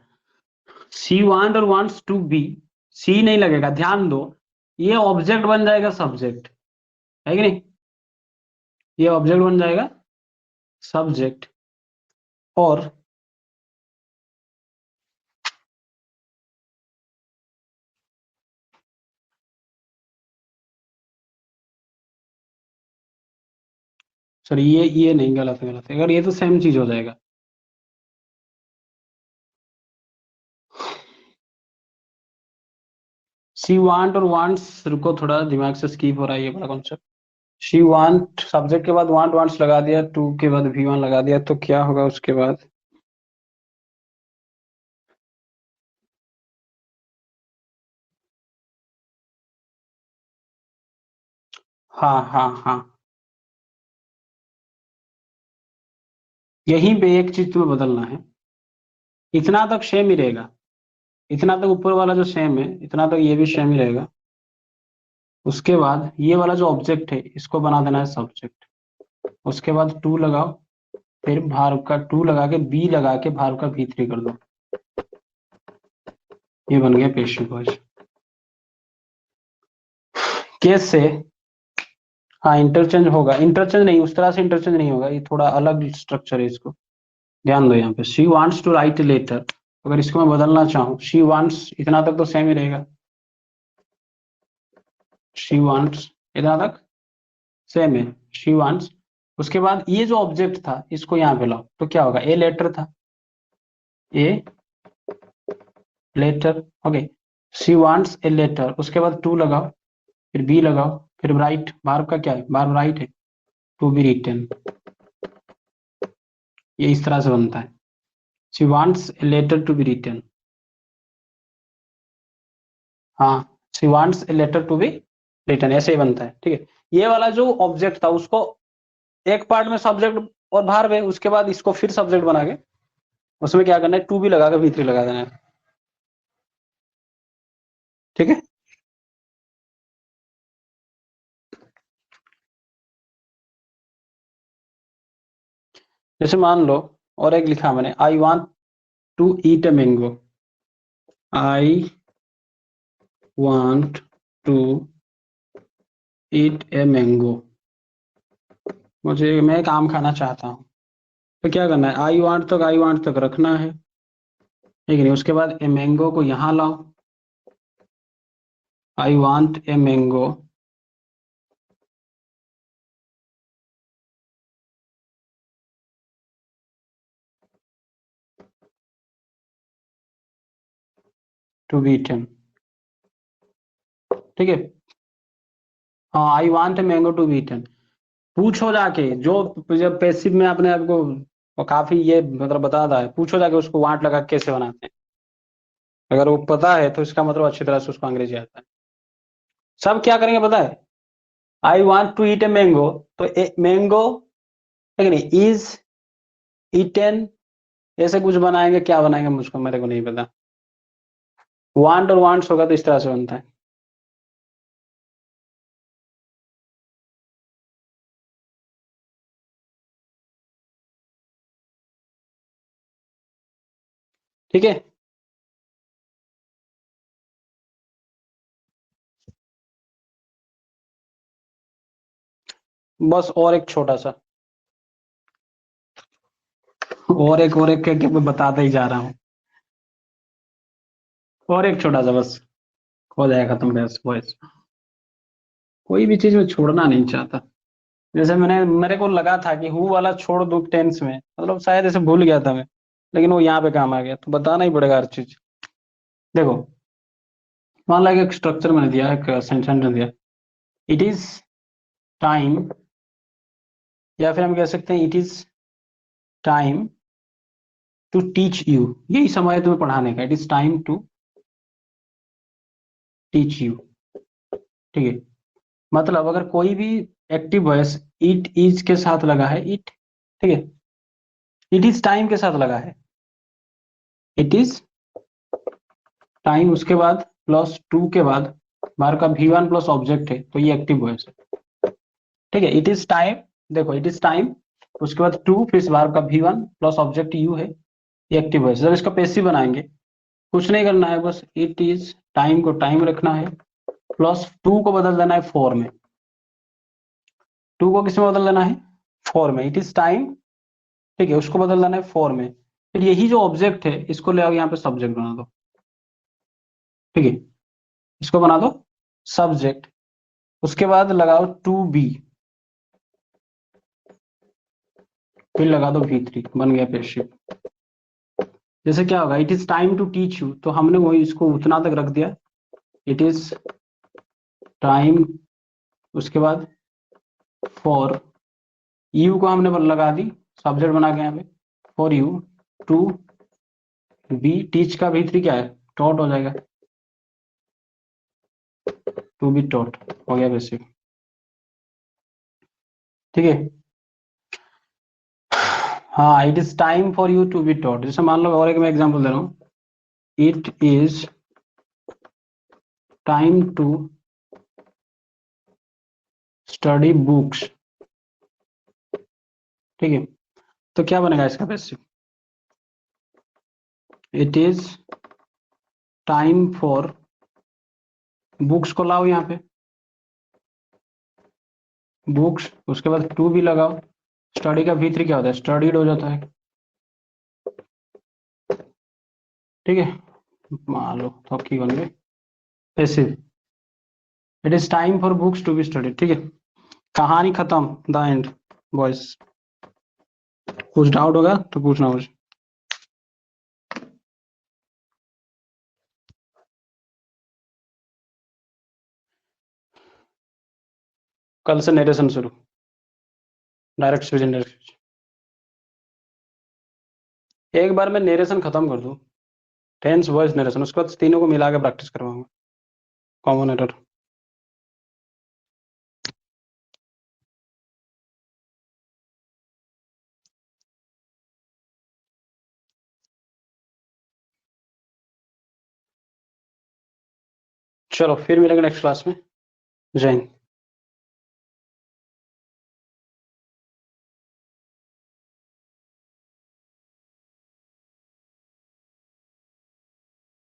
Speaker 1: सी वांट और वांट्स टू बी, सी नहीं लगेगा, ध्यान दो, ये ऑब्जेक्ट बन जाएगा सब्जेक्ट, है कि नहीं, ये ऑब्जेक्ट बन जाएगा सब्जेक्ट। और सॉरी, ये नहीं, गलत है, गलत है। अगर ये तो सेम चीज हो जाएगा। शी वांट और वांट्स, रुको थोड़ा दिमाग से स्कीप हो रहा है ये बड़ा कॉन्सेप्ट। शी वांट, सब्जेक्ट के बाद वांट वांट्स लगा दिया, टू के बाद V1 लगा दिया, तो क्या होगा उसके बाद? हाँ हाँ हाँ, यहीं पे एक चीज तुम्हें बदलना है। इतना तक सेम ही रहेगा, इतना तक ऊपर वाला जो सेम है, इतना तक ये भी सेम ही रहेगा। उसके बाद ये वाला जो ऑब्जेक्ट है इसको बना देना है सब्जेक्ट। उसके बाद टू लगाओ, फिर भार्ब का टू लगा के बी लगा के भार्ब का V3 कर दो। ये बन गया पेशिव वॉइस। केस से, हाँ इंटरचेंज होगा, इंटरचेंज नहीं, उस तरह से इंटरचेंज नहीं होगा, ये थोड़ा अलग स्ट्रक्चर है, इसको ध्यान दो। यहाँ पे she wants to write letter, अगर इसको मैं बदलना चाहूँ, शी वांट्स इतना तक तो सेम ही रहेगा, शी वांट्स इतना तक सेम है, शी वांट्स। उसके बाद ये जो ऑब्जेक्ट था इसको यहाँ पे लाओ, तो क्या होगा? ए लेटर था, a letter, okay. She wants a letter, उसके बाद टू लगाओ, फिर बी लगाओ, फिर राइट, वर्ब का क्या है? वर्ब राइट है, टू बी रिटन। ये इस तरह से बनता है, she wants a letter to be written. हाँ, she wants a letter to be written, ऐसे ही बनता है, ठीक है। ये वाला जो ऑब्जेक्ट था उसको एक पार्ट में सब्जेक्ट और वर्ब है, उसके बाद इसको फिर सब्जेक्ट बना के उसमें क्या करना है? टू बी लगा के V3 लगा देना है, ठीक है। जैसे मान लो, और एक लिखा मैंने, I want to eat a mango, I want to eat a mango, मुझे, मैं एक आम खाना चाहता हूँ। तो क्या करना है? आई वांट तक रखना है, ठीक है। उसके बाद ए मैंगो को यहाँ लाओ, I want a mango, to be eaten, ठीक है। हाँ, I want a mango to be eaten. पूछो जाके, जो जब पैसिव में अपने आप को वो काफी ये मतलब बताता है, पूछो जाके उसको वांट लगा के कैसे बनाते हैं। अगर वो पता है तो इसका मतलब अच्छी तरह से उसको अंग्रेजी आता है। सब क्या करेंगे पता है? I want to eat a mango, तो मैंगो, ठीक नहीं, इज ईटेन, ऐसे कुछ बनाएंगे, क्या बनाएंगे मुझको, मेरे को नहीं पता। वांट और वांट्स होगा तो इस तरह से बनता है, ठीक है। बस और एक छोटा सा, और एक करके मैं बताता ही जा रहा हूँ। और एक छोटा सा बस, हो जाएगा खत्म बस वॉइस। कोई भी चीज में छोड़ना नहीं चाहता। जैसे मेरे को लगा था कि हु वाला छोड़ दूं टेंस में, मतलब शायद ऐसे भूल गया था मैं, लेकिन वो यहाँ पे काम आ गया, तो बताना ही पड़ेगा हर चीज। देखो, मान लो एक स्ट्रक्चर मैंने दिया, एक सेंटेंस दिया, इट इज टाइम, या फिर हम कह सकते हैं it is time to teach you, यही समय है तुम्हें पढ़ाने का, it is time to teach you, ठीक है। मतलब अगर कोई भी एक्टिव वॉइस इट इज के साथ लगा है, इट, ठीक है, इट इज टाइम के साथ लगा है, इट इज टाइम, उसके बाद प्लस टू के बाद बार का V1 प्लस ऑब्जेक्ट है, तो ये एक्टिव वॉइस है, ठीक है। इट इज टाइम, देखो इट इज टाइम, उसके बाद टू, फिर इस बार का V1 प्लस ऑब्जेक्ट यू है, ये एक्टिव वॉइस। जब इसका पैसिव बनाएंगे, कुछ नहीं करना है, बस इट इज टाइम को टाइम रखना है, प्लस टू को बदल देना है फोर में। टू को किस में बदल देना है? फोर में। इट इज टाइम, ठीक है, उसको बदल देना है फोर में। फिर यही जो ऑब्जेक्ट है इसको ले आओ यहाँ पे सब्जेक्ट बना दो, ठीक है, इसको बना दो सब्जेक्ट। उसके बाद लगाओ टू बी, फिर लगा दो V3, बन गया पेयरशिप। जैसे क्या होगा, it is time to teach you, तो हमने वही इसको उतना तक रख दिया, इट इज टाइम, उसके बाद फॉर यू को हमने लगा दी, सब्जेक्ट बना के यहाँ पे, for you to be, teach का V3 क्या है, टॉट हो जाएगा, टू बी टॉट हो गया बेसिक। ठीक है, हाँ, it is time for you to be taught. जैसे मान लो और एक मैं एग्जांपल दे रहा हूँ, it is time to study books. ठीक है, तो क्या बनेगा इसका basic, it is time for, books को लाओ यहाँ पे, बुक्स, उसके बाद टू भी लगाओ, स्टडी का V3 क्या होता है, स्टडीड हो जाता है। ठीक है, मान लो तो की बन गई passive, it is time for books to be studied. ठीक है, कहानी खत्म, द एंड बॉयज। कुछ डाउट होगा तो पूछना मुझे। कल से नरेशन शुरू, डायरेक्ट स्पीच, इनडायरेक्ट स्पीच। एक बार मैं नरेशन खत्म कर दूं, टेंस वॉइस नरेशन, उसके बाद तीनों को मिला के प्रैक्टिस करवाऊंगा, कॉमन एरर। चलो फिर मिलेंगे नेक्स्ट क्लास में। जय हिंद।